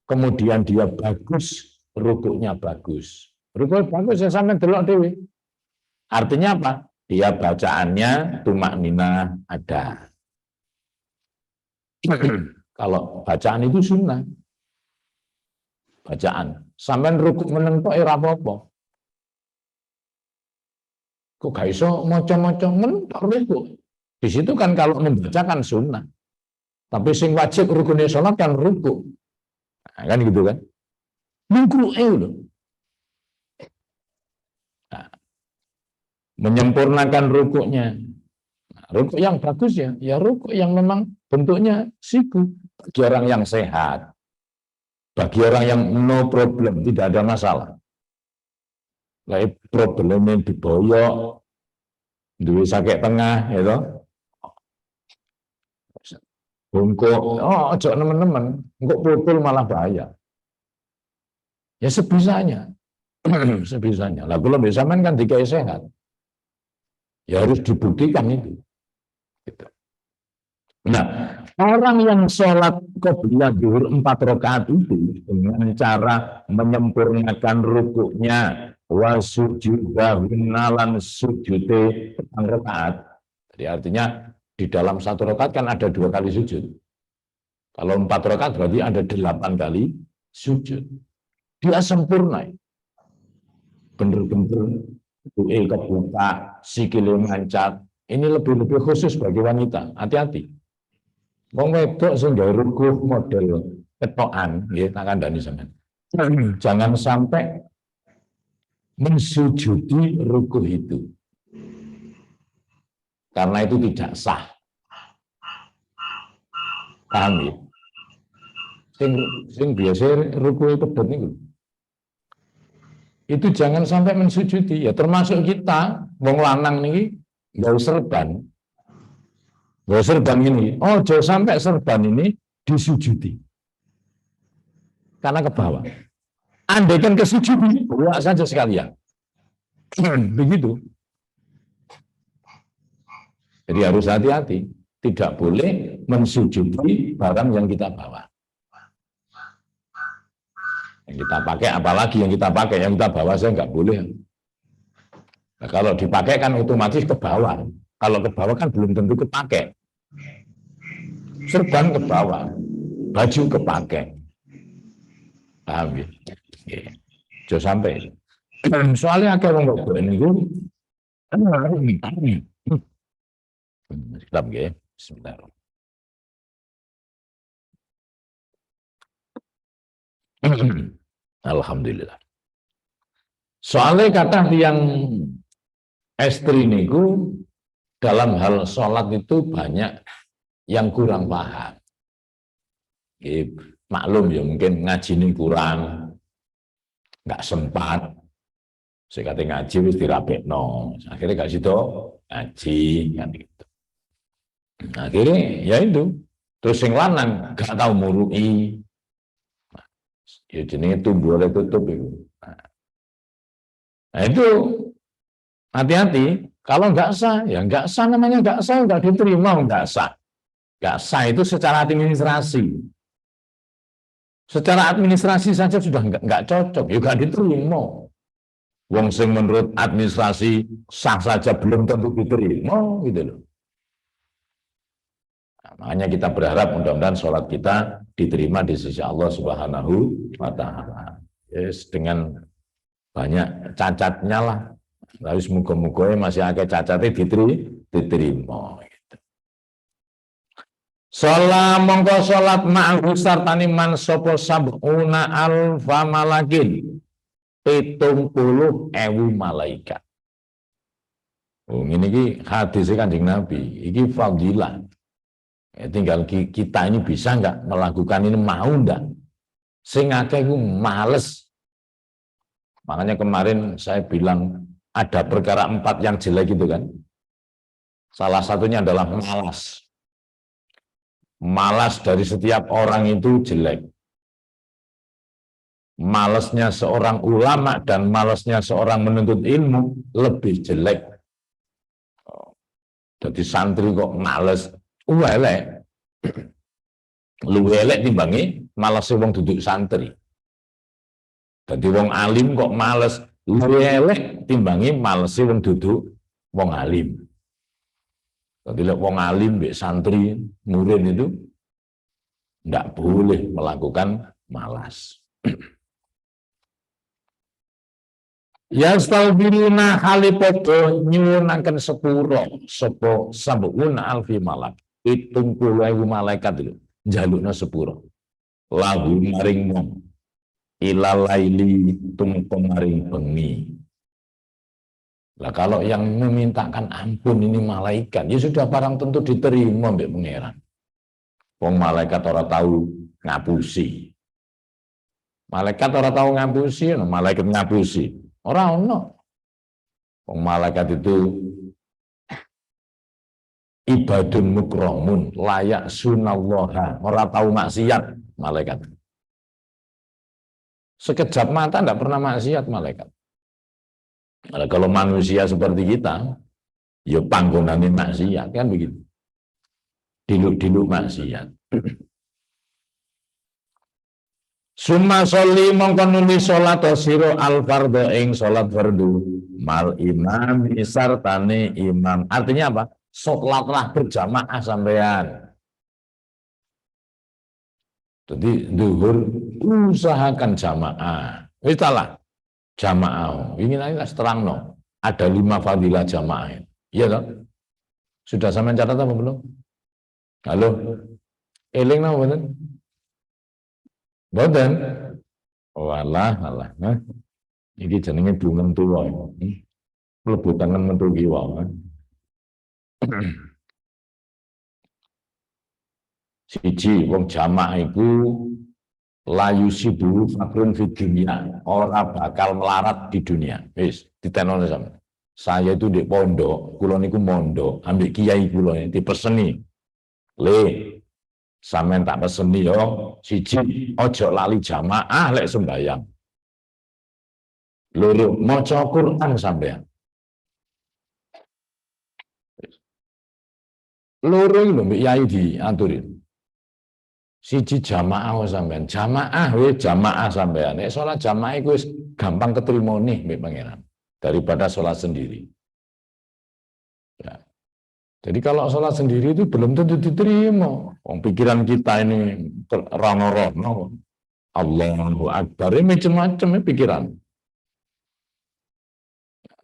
kemudian dia bagus, rukuknya bagus. Rukuk bagus ya sampai delok dhewe. Artinya apa? Dia bacaannya tumak ninah ada. Kalau bacaan itu sunnah. Bacaan. Sampeyan rukuk meneng tok ora apa-apa. Kok gak iso maca-maca mentok rukuk. Di situ kan kalau membacakan sunnah. Tapi sing wajib rukune salat kan rukuk. Nah, kan gitu kan. Mengkru'e lho. Nah, menyempurnakan rukuknya. Nah, rukuk yang bagus ya rukuk yang memang bentuknya siku. Bagi orang yang sehat. Bagi orang yang no problem, tidak ada masalah. Lain problemnya diboyok, duwe sakit tengah, gitu. Bungkuk, ojo nemen-nemen, engkau putul malah bahaya. Ya sebisanya, sebisanya. Lah kalau bisa kan dikai sehat, ya harus dibuktikan itu. Gitu. Nah, orang yang sholat qobliyah zuhur 4 rakaat itu dengan cara menyempurnakan rukuknya wa sujudahu nalan sujude 4 rakaat. Jadi artinya di dalam 1 rakaat kan ada 2 kali sujud. Kalau 4 rakaat berarti ada 8 kali sujud. Dia sempurna. Bener-bener kebuka, sikile mancat. Ini lebih-lebih khusus bagi wanita. Hati-hati. Wong wedok sing gawe rukuh model ketokan, nggih tak kandhani sampean. Jangan sampai mensujudi rukuh itu. Karena itu tidak sah. Paham ya? Sing biasa rukuh pedot niku. Itu jangan sampai mensujudi, ya termasuk kita wong lanang niki nggawe serban. Nggawe serban ini, oh jangan sampai serban ini disujudi. Karena ke bawah. Andaikan kesujudi, buat saja sekalian. Begitu. Jadi harus hati-hati, tidak boleh mensujudi barang yang kita bawa. Yang kita pakai, apalagi yang kita pakai, yang kita bawa saya nggak boleh. Nah, kalau dipakai kan otomatis ke bawah. Kalau ke bawah kan belum tentu kepakai. Serban ke bawah, baju kepakai. Paham ya? Jangan sampai. Soalnya akeh wong kok niku. Islam nggih. Bismillah. Alhamdulillah. Soalnya kata yang estri niku dalam hal sholat itu banyak yang kurang paham. Maklum ya mungkin ngaji ini kurang, nggak sempat. Saya kata ngaji wis dirapekno. Akhirnya gak situ ngaji kan gitu. Akhirnya ya itu. Terus yang lanang gak tahu murui. Ya jenenge tumbuh oleh tutup itu. Nah itu hati-hati. Kalau nggak sah, ya nggak sah namanya nggak sah, nggak diterima nggak sah. Nggak sah itu secara administrasi. Secara administrasi saja sudah nggak cocok, ya nggak diterima. Wong sing menurut administrasi sah saja belum tentu diterima, gitu loh. Nah, makanya kita berharap mudah-mudahan sholat kita diterima di sisi Allah Subhanahu wa Ta'ala. Yes, dengan banyak cacatnya lah. Lalu semoga-moga masih agak cacatnya diterima. Gitu. Sholat mongko sholat ma'ahu sartani man sopo sab'una alfa malakin 70.000 malaikat. Oh, ini hadisnya Kanjeng Nabi. Ini fadilah. Ya, tinggal kita ini bisa nggak melakukan ini, mau nggak? Sing akeh iku males. Makanya kemarin saya bilang ada perkara 4 yang jelek itu kan. Salah satunya adalah malas. Malas dari setiap orang itu jelek. Malasnya seorang ulama dan malasnya seorang menuntut ilmu lebih jelek. Jadi santri kok males, elek. Lu elek timbangi malas wong duduk santri. Jadi wong alim kok males, lu elek timbangi males wong duduk wong alim. Jadi wong alim mbek santri murid itu tidak boleh melakukan malas. Ya staubiruna halipoto nyunakan sepuro sopo sabuna alfi malak 70.000 malaikat itu jalukna sepuro lahu maring mong ilalaili tumko maring bengi. Lah kalau yang memintakan ampun ini malaikat ya sudah barang tentu diterima mbek pangeran. Wong malaikat ora tahu ngapusi. Malaikat ora tahu ngapusi, malaikat ngapusi. Ora ono. Wong malaikat itu ibadun mukramun, layak sunallaha, ora tahu maksiat malaikat. Sekejap mata tidak pernah maksiat malaikat. Nah, kalau manusia seperti kita, ya panggonane maksiat kan begitu. Diluk-diluk maksiat. Summa sholli mongko nuli salat sira al fardhu ing salat fardu mal imam sartane imam. Artinya apa? Salatlah berjamaah sampean. Jadi zuhur usahakan jamaah. Wis lah jamaah. Ini nanti terangno. Ada 5 fadilah jamaah. Iya toh? Sudah sampean catat apa belum? Halo. Eling napa mboten? Mboten. Walah, alah. Nah, iki jenenge bunga tuwa. Mlebu tangan metu kiwa. Siji wong jamaah iku layu sibu fakrun fid dunia, ora bakal melarat di dunia. Wis ditenono sampeyan. Saya itu di pondok, kula niku mondok, ambek kiai kula dipeseni. Le, sampean tak peseni yo, siji ojo lali jamaah lek sembayang. Loro maca Quran sampean. Loro iki lho mbek kiai diaturin. Siji jamaah sampean, jamaah sampean. Nek salat jamaah iku wis gampang ketrimo nih mbek pangeran daripada sholat sendiri. Ya. Jadi kalau sholat sendiri itu belum tentu diterima. Pikiran kita ini rono-rono. Allahu Akbar, ini macam-macam pikiran.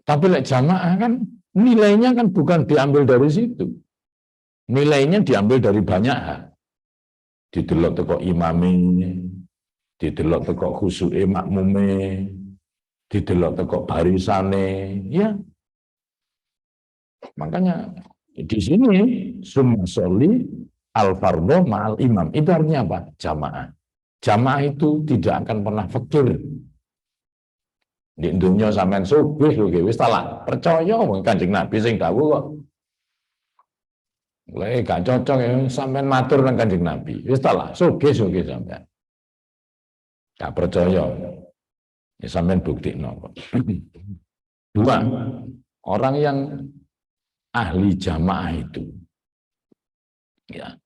Tapi lek jamaah kan nilainya kan bukan diambil dari situ. Nilainya diambil dari banyak hal. Didelok teko imame, didelok teko khusuke makmume, didelok teko barisane, ya. Makanya di sini summa sholli al-fardhu ma'al imam. Itu artinya apa? Jamaah. Jamaah itu tidak akan pernah fakir. Di dunya sampean sugih lho wis lah percaya wong Kanjeng Nabi sing dawuh kok. Lek gak cocok ya sampean matur nang Kanjeng Nabi. Wis lah sugih sampean. Gak percaya. Ya sampean buktikno. Dua, orang yang ahli jamaah itu ya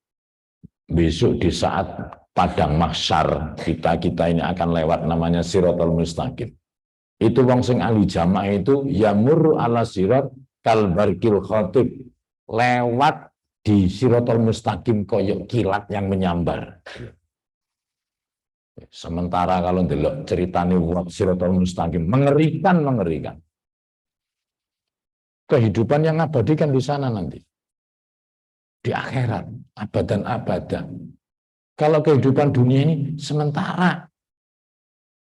besok di saat padang mahsyar kita ini akan lewat namanya Siratal Mustaqim. Itu wong sing ahli jamaah itu yamurru ala sirat kal barqil khatib, lewat di Siratal Mustaqim koyok kilat yang menyambar. Sementara kalau ndelok ceritane Siratal Mustaqim mengerikan. Kehidupan yang abadi kan di sana nanti. Di akhirat, abadan. Kalau kehidupan dunia ini sementara.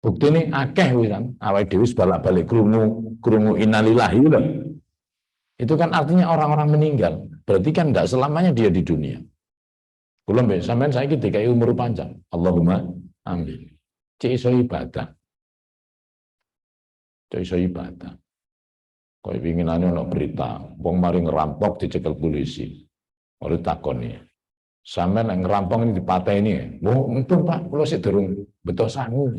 Bukti ini akeh wisan, awake dhewe balak-balik krungu innalillahi lho. Itu kan artinya orang-orang meninggal. Berarti kan tidak selamanya dia di dunia. Kula mbek sampean saiki dikai umur panjang. Allahumma amin. Cek iso ibadah. Kaya pinginane ana berita, wong mari ngerampok dicekel polisi. Ora takoni. Sampeyan nek ngerampok ini dipateni. Wong untung Pak, kula sik durung beto sangu.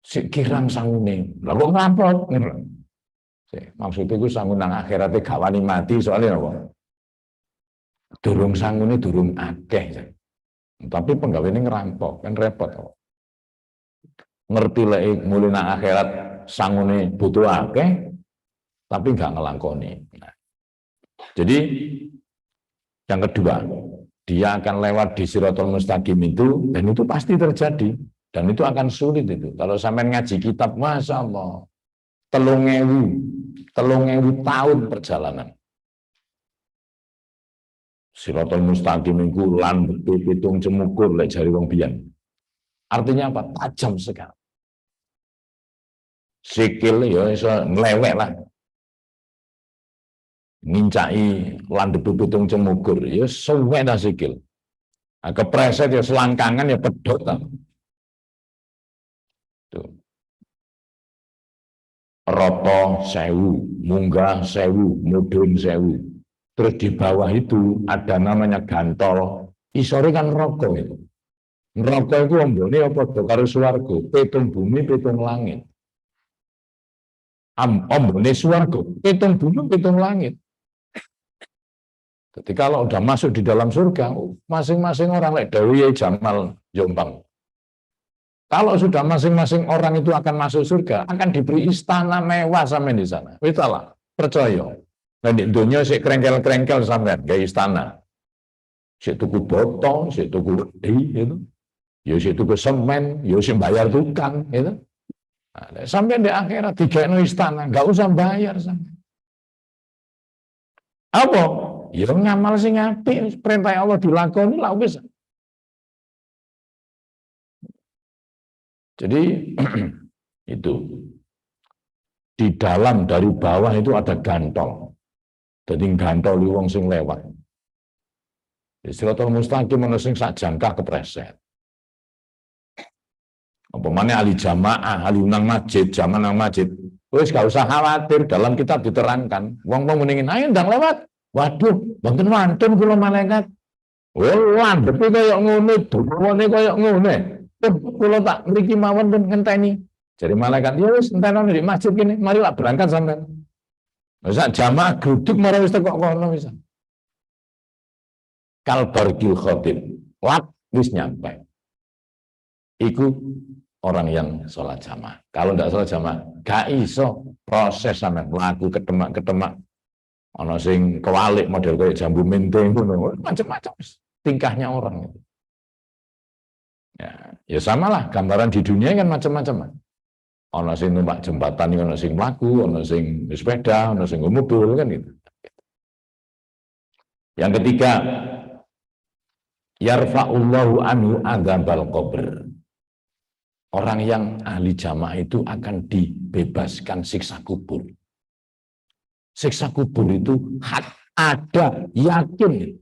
Sik kirang sangune. Lah kok ngerampok ngono. Maksudnya iku sangu nang akhirate gak wani mati soalnya apa? Durung sangune durung akeh. Tapi penggawene ngerampok kan repot. Ngerti lek mulai nang akhirat sangune butuh akeh tapi nggak ngelangkoni. Nah, jadi yang kedua, dia akan lewat di Siratal Mustaqim itu dan itu pasti terjadi dan itu akan sulit itu. Kalau sampai ngaji kitab, Masya Allah, 3.000 tahun perjalanan. Siratal Mustaqim itu lan betul pitung cemukur lek jari wong biyen. Artinya apa? Tajam sekali. Sikil ya iso nglewek lah. Ngincai landep pitung cemukur ya suwe ta sikil. Nah, kepreset ya selangkangan ya pedhot ta. Tuh. Roto 1000, munggah 1000, mudhun 1000. Terus di bawah itu ada namanya gantol. Isore kan neraka itu. Neraka itu ombone apa karo swarga, pitung bumi, pitung langit. Ombone swarga, pitung bumi, pitung langit. Jadi kalau udah masuk di dalam surga, masing-masing orang lek Dawi Jamal Jombang. Kalau sudah masing-masing orang itu akan masuk surga, akan diberi istana mewah sampai di sana. Wis lah, percaya. Nah di dunia sik krengkel-krengkel sampean gawe istana. Sik tuku botol, sik tuku wedi gitu. ya itu ke semen, ya bayar tukang, gitu. Nah, sampai di akhirat tiga istana, nggak usah bayar sampai. Apa? Ya ngamal sing apik, perintah Allah dilakoni lah wis. Jadi itu di dalam dari bawah itu ada gantol. Jadi gantol wong sing lewat. Siratal mustaqim ana sing sak jangkah kepreset. Apa mana ahli jamaah, ahli nang masjid, zaman nang masjid. Wis gak usah khawatir, dalam kitab diterangkan. Wong-wong mendingin, ayo ndang lewat. Waduh, mboten wantun kula malaikat. Landhepe kaya ngono, durwane kaya ngono. Kula tak mriki mawon pun ngenteni. Jadi malaikat, ya wis enteni di masjid kene, mari lah berangkat sampean. Wis jamaah gruduk marang wis teko kono wis. Kalbarkil khotib, lap wis nyampe. Iku orang yang sholat jamaah. Kalau tidak sholat jamaah, gak iso proses sampean mlaku ketemak-ketemak. Ana sing kewalik model kayak jambu menteng ngono, macam-macam tingkahnya orang itu. Ya samalah gambaran di dunia kan macam-macam. Ana sing numpak jembatan, ana sing mlaku, ana sing sepeda, ana sing mobil kan gitu. Yang ketiga, yarfa'ullahu anhu adzabal qabr. Orang yang ahli jamaah itu akan dibebaskan siksa kubur. Siksa kubur itu ada, yakin.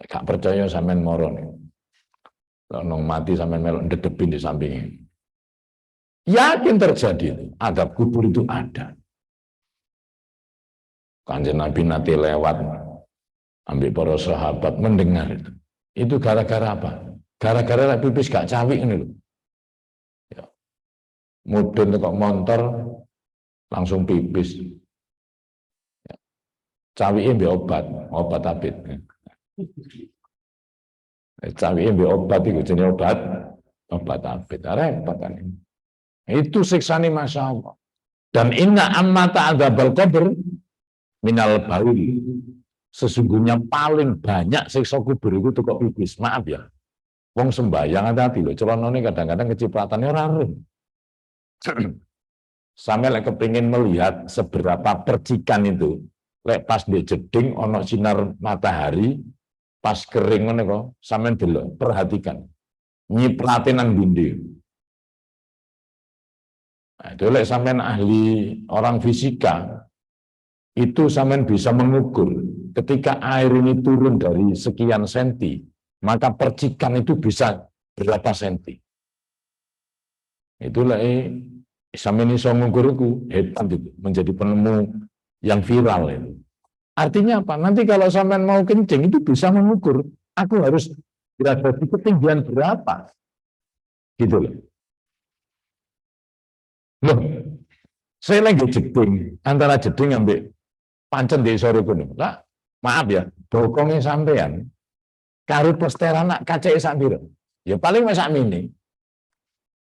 Gak percaya sampean moro nih. Kalau mati sampean melok ndedepin di sampingnya. Yakin terjadi itu. Azab kubur itu ada. Kanjeng Nabi nanti lewat ambil para sahabat mendengar itu. Itu gara-gara apa? Gara-gara pipis gak cawik ini loh. Ya. Mudun kok montor langsung pipis. Ya. Cawiknya be obat abit. Cawiknya be obat itu jenis obat abit. Repot kan ini. Itu siksane Masya Allah. Dan inna amma ta'adzabal qabr minal baul. Sesungguhnya paling banyak siksa kubur itu kok pipis. Maaf ya. Wong sembahyang hati loh, celana ini kadang-kadang kecipratannya raring. Sampai lek kepingin melihat seberapa percikan itu, lek pas di jeding ono sinar matahari, pas kering ngono kok, sampean delok, perhatikan. Nyipratin nang bindi. Nah, itu lek sampean ahli orang fisika, itu sampean bisa mengukur ketika air ini turun dari sekian senti, maka percikan itu bisa berapa senti. Itulah sampeyan iso ngukur itu hebat itu, menjadi penemu yang viral itu. Artinya apa? Nanti kalau sampean mau kencing itu bisa mengukur, aku harus berada di ketinggian berapa. Gitu loh. Loh, saya lagi jeding, antara jeding ambek pancen di sore gunung. Lah, maaf ya, bokongnya sampean karo posteran nak kaca sak piro? Ya paling sak mini.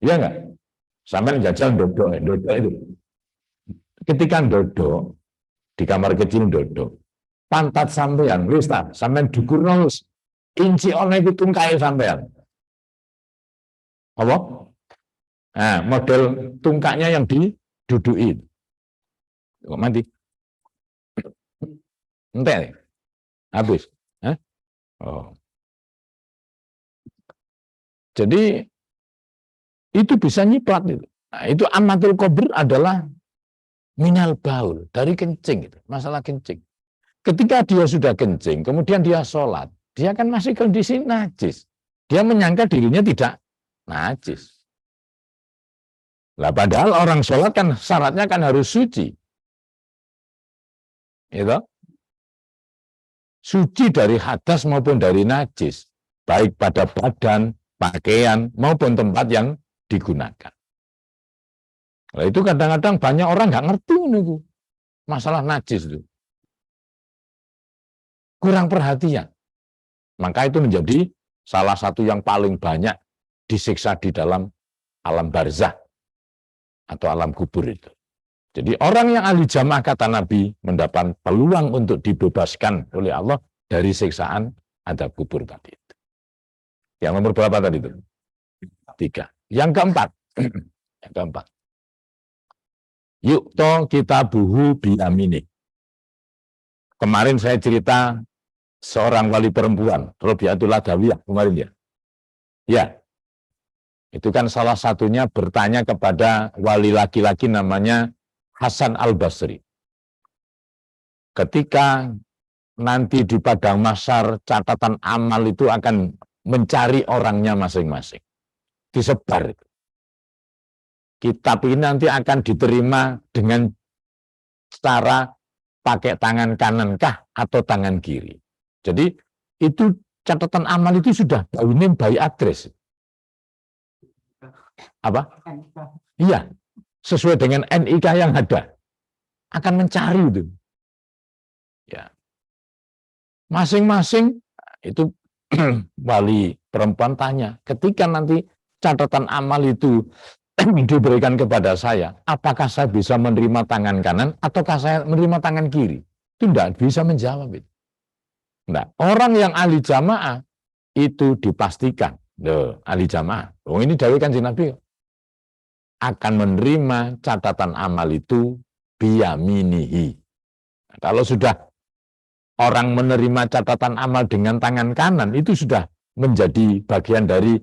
Iya enggak? Sampean jajal dodok itu. Ketika dodok di kamar kecil dodok, pantat sampean wis ta, sampean dukurno wis inci ana iku tungkae sampean. Apa? Nah, model tungkaknya yang diduduki. Kok mati? Entek. Habis. Hah? Oh. Jadi itu bisa nyiprat itu. Nah, itu amatul qabr adalah minal baul, dari kencing itu, masalah kencing. Ketika dia sudah kencing, kemudian dia sholat, dia kan masih kondisi najis. Dia menyangka dirinya tidak najis. Lah padahal orang sholat kan syaratnya kan harus suci. Gitu? Suci dari hadas maupun dari najis, baik pada badan, pakaian maupun tempat yang digunakan. Nah, itu kadang-kadang banyak orang nggak ngerti nih, masalah najis itu. Kurang perhatian. Maka itu menjadi salah satu yang paling banyak disiksa di dalam alam barzah atau alam kubur itu. Jadi orang yang ahli jamaah kata Nabi mendapat peluang untuk dibebaskan oleh Allah dari siksaan adab kubur tadi. Yang nomor berapa tadi itu? 3. Yang keempat. Yang keempat. Yuk to kita buhu biyamini. Kemarin saya cerita seorang wali perempuan, Robiatul Adawiyah kemarin ya. Ya. Itu kan salah satunya bertanya kepada wali laki-laki namanya Hasan Al-Basri. Ketika nanti di padang mahsyar catatan amal itu akan mencari orangnya masing-masing. Disebar. Kitab ini nanti akan diterima dengan cara pakai tangan kanan kah atau tangan kiri. Jadi itu catatan amal itu sudah by address. Apa? Iya, sesuai dengan NIK yang ada. Akan mencari itu. Ya. Masing-masing itu wali perempuan tanya, ketika nanti catatan amal itu diberikan kepada saya, apakah saya bisa menerima tangan kanan ataukah saya menerima tangan kiri? Itu tidak bisa menjawab itu. Nah, orang yang ahli jamaah itu dipastikan, ahli jamaah, ini dawuh Kanjeng Nabi, akan menerima catatan amal itu biyaminihi. Nah, kalau sudah orang menerima catatan amal dengan tangan kanan, itu sudah menjadi bagian dari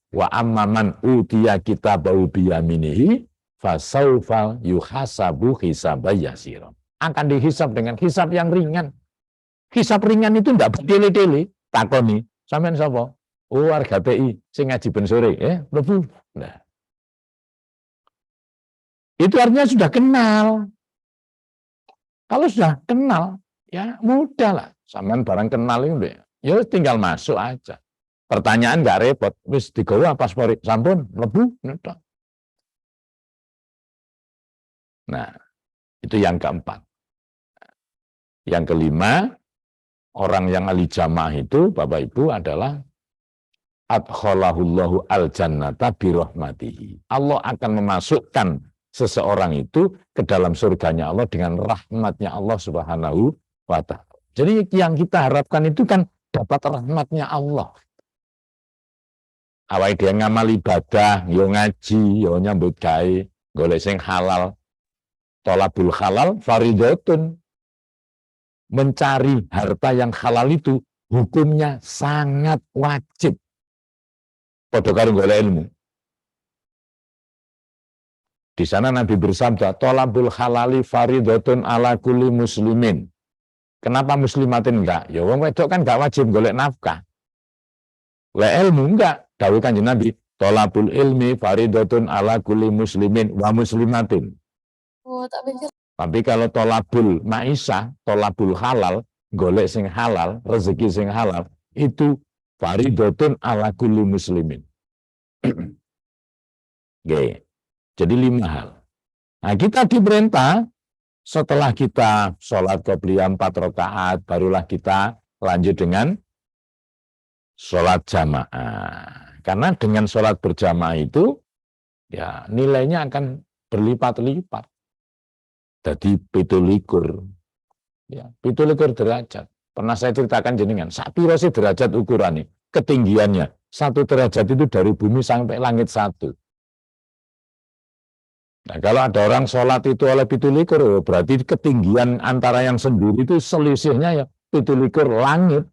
wa amman utiya kitabahu biyaminihi fasaufa yuhasabu hisaban yasira. Akan dihisab dengan hisab yang ringan. Hisab ringan itu tidak bertele-tele. Takoni, sampean sapa? Oh, warga TI sing ngaji ben sore, mlebu. Nah. Itu artinya sudah kenal. Kalau sudah kenal, ya mudah lah. Sampean barang kenal itu ya tinggal masuk aja. Pertanyaan nggak repot, wis digawa paspor sampun mlebu. Nah, itu yang keempat. Yang kelima, orang yang ahli jamaah itu, Bapak Ibu, adalah adkhalahullahu al-jannata birahmatihi. Allah akan memasukkan seseorang itu ke dalam surganya Allah dengan rahmatnya Allah Subhanahu wa ta'ala. Jadi yang kita harapkan itu kan dapat rahmatnya Allah. Awake dia ngamal ibadah, yo ngaji, yo nyambut gawe, golek sing halal. Tolabul halal faridatun. Mencari harta yang halal itu hukumnya sangat wajib. Padha karo golek ilmu. Di sana Nabi bersabda, tolabul halali faridatun ala kulli muslimin. Kenapa muslimatin enggak? Ya wong wedok kan enggak wajib golek nafkah. Lek ilmu enggak. Dawuh Kanjeng Nabi, tolabul ilmi faridatun ala kulli muslimin wa muslimatin. Oh, tapi kalau tolabul maisha, tolabul halal, golek sing halal, rezeki sing halal, itu faridatun ala kulli muslimin. Okay. Jadi 5 hal. Nah, kita diperintah setelah kita sholat qobliyah 4 rakaat, barulah kita lanjut dengan sholat jamaah. Karena dengan sholat berjamaah itu, ya nilainya akan berlipat-lipat. Jadi 17. Ya, 17 derajat. Pernah saya ceritakan jenengan, sapiro sih derajat ukurannya, ketinggiannya. 1 derajat itu dari bumi sampai langit 1. Nah, kalau ada orang sholat itu oleh 17, berarti ketinggian antara yang sendiri itu selisihnya ya 17 langit.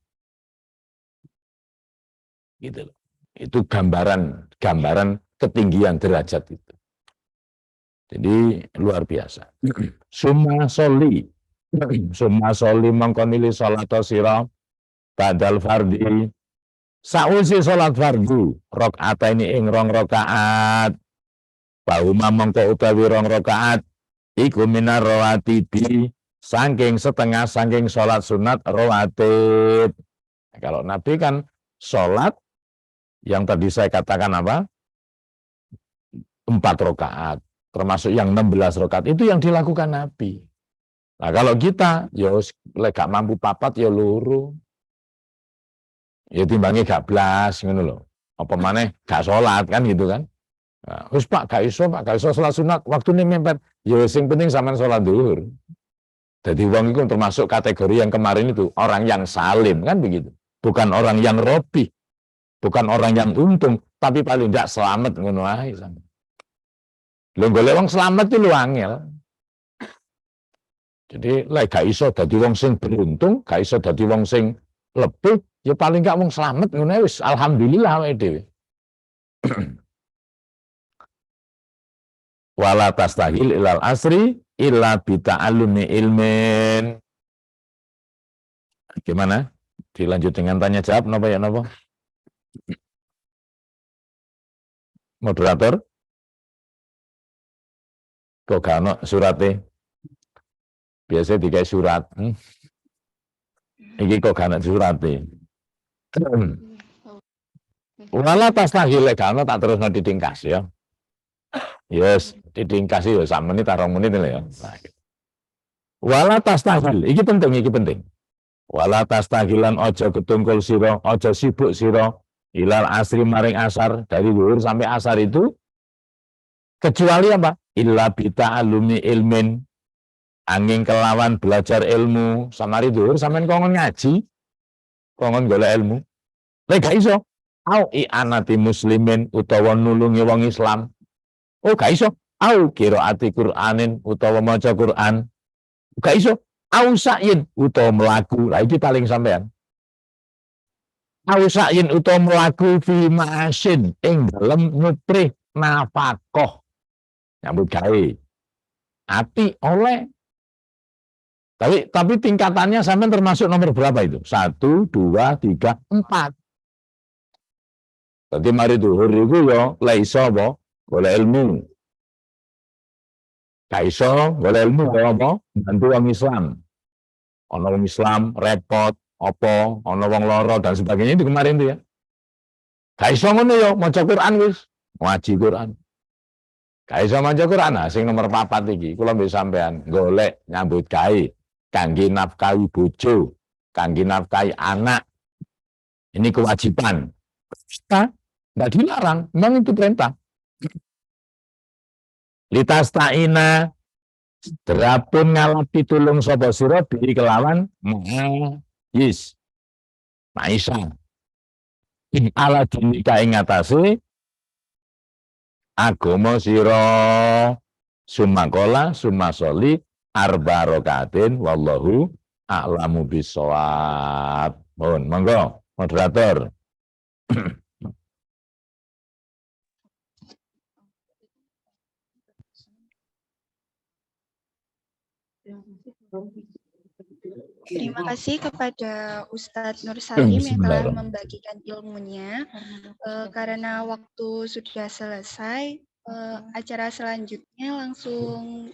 Gitu loh. Itu gambaran ketinggian derajat itu. Jadi luar biasa. Summa sholli mangkonili sholat sira badal fardhi. Sausi sholat fardu rakaat ini ing 2 rakaat. Bahuma mongko utawi 2 rakaat iku minar rawatibi saking setengah saking sholat sunat rawatib. Nah, kalau Nabi kan sholat yang tadi saya katakan apa? 4 rakaat, termasuk yang 16 rakaat itu yang dilakukan Nabi. Nah, kalau kita ya gak mampu 4 ya loro. Ya timbangi gak blas ngono lho. Apa maneh gak sholat kan gitu kan? Nah, wis Pak gak iso sholat sunat, waktune mepet. Ya sing penting sampean sholat zuhur. Jadi wong itu termasuk kategori yang kemarin itu orang yang salim kan begitu. Bukan orang yang robi. bukan orang yang untung, tapi paling tidak selamat ngono ae. Lho golek wong selamat itu lu angel. Jadi lek gak iso dadi wong sing beruntung, gak iso dadi wong sing lebih, ya paling gak wong selamat ngono ae wis alhamdulillah awake dhewe. Wala tastahil ilal asri illa bita'allumi ilmin. Gimana? Dilanjut dengan tanya jawab napa ya napa? Moderator? Kok gak ono surate? Biasa dikai surat. Iki kok gak ono surate. Wala tastahil lek gak ono tak terusno didingkas ya. Yes, didingkas ya sak menit 2 menit ya. Wala tastahil, iki penting. Wala tastahilan ojo ketungkul sira, ojo sibuk sira ilal asri maring asar, dari zuhur sampai asar itu kecuali apa? Illa bita'allumi ilmin, angin kelawan belajar ilmu. Samari zuhur sampean kongon ngaji, kongon golek ilmu. Lek gak iso, au i'anati muslimin utawa nulungi wong Islam. Oh gak iso, au qiraati Qur'anin utawa maca Qur'an. Gak iso, au sa'yin utawa melaku. Lah iki paling sampean. Au sa'yin utawa melaku fi ma'asin ing dalem nyuprih nafkah. Nyambut gawe. Ati oleh. Tapi tingkatannya sampean termasuk nomor berapa itu? 1, 2, 3, 4. Dadi mari dhuwur iku ya lek iso apa? Golek ilmu. Gak iso golek ilmu kaya apa? Bantu wong Islam. Ana wong Islam repot apa, ana wong lara dan sebagainya itu kemarin itu ya. Gak iso ngono ya, maca Quran wis, ngaji Quran. Gak iso maca Quran, nah sing nomor 4 iki kula mbek sampean golek nyambut gawe kangge nafkahi bojo, kangge nafkahi anak. Ini kewajiban. Kita enggak dilarang, memang itu perintah. Litasta'ina derapun ngalap pitulung sapa sira bi kelawan ma'is. Maisa. Ala dinika ing atase agama sira sumakola sumasoli arba rakatin wallahu a'lamu bisawab. Mohon monggo moderator. Terima kasih kepada Ustadz Nur Salim yang telah membagikan ilmunya. Karena waktu sudah selesai, acara selanjutnya langsung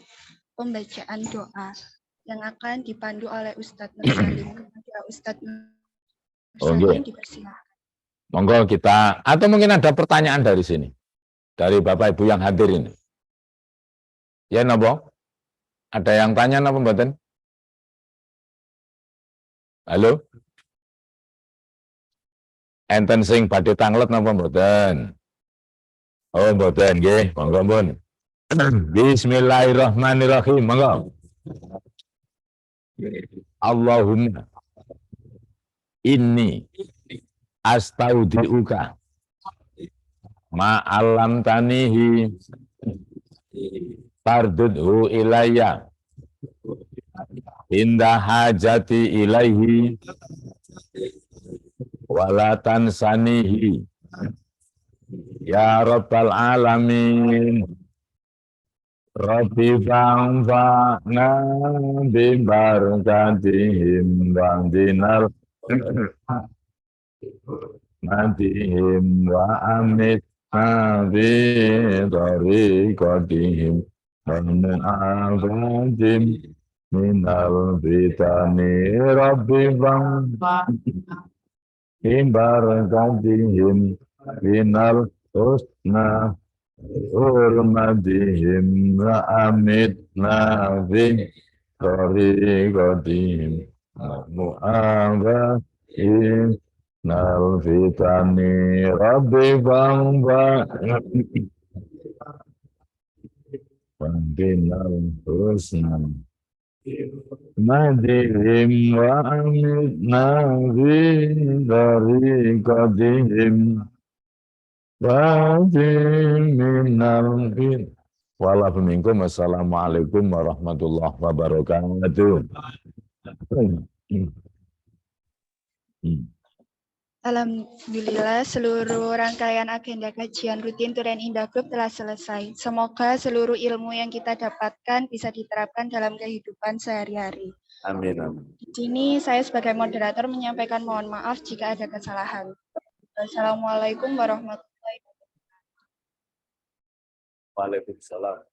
pembacaan doa yang akan dipandu oleh Ustadz Nur Salim. Kepada Ustadz Nur Salim dipersilakan. Monggo kita, atau mungkin ada pertanyaan dari sini, dari Bapak Ibu yang hadir ini. Ya napa? Ada yang tanya napa mboten? Halo? Enten sing badhe tanglet napa mboten? Oh mboten nggih, monggo pun. Bismillahirrahmanirrahim. Monggo. Allahumma inni astaudiuka ma alam tanihi fardudhu ilayya inda hajati ilaihi walatan sanihi ya rabbal alamin. Rabbi fa'na bibarakatihim wa'dinar matihim wa amit bi tariqatihim wa mu'afatim minal fitani. Rabbi fa'na bibarakatihim minal husna hurmatihim wa amitna fi tariqatihim mu'afatim nal fitani. Rabbi bangba Wandinal husna Madihim wa amitna fi tariqatihim wa minal fin. Walaupun assalamualaikum warahmatullahi wabarakatuh. Alhamdulillah, seluruh rangkaian agenda kajian rutin Turen Indah Group telah selesai. Semoga seluruh ilmu yang kita dapatkan bisa diterapkan dalam kehidupan sehari-hari. Amin, amin. Di sini saya sebagai moderator menyampaikan mohon maaf jika ada kesalahan. Wassalamualaikum warahmatullahi wabarakatuh. Waalaikumsalam.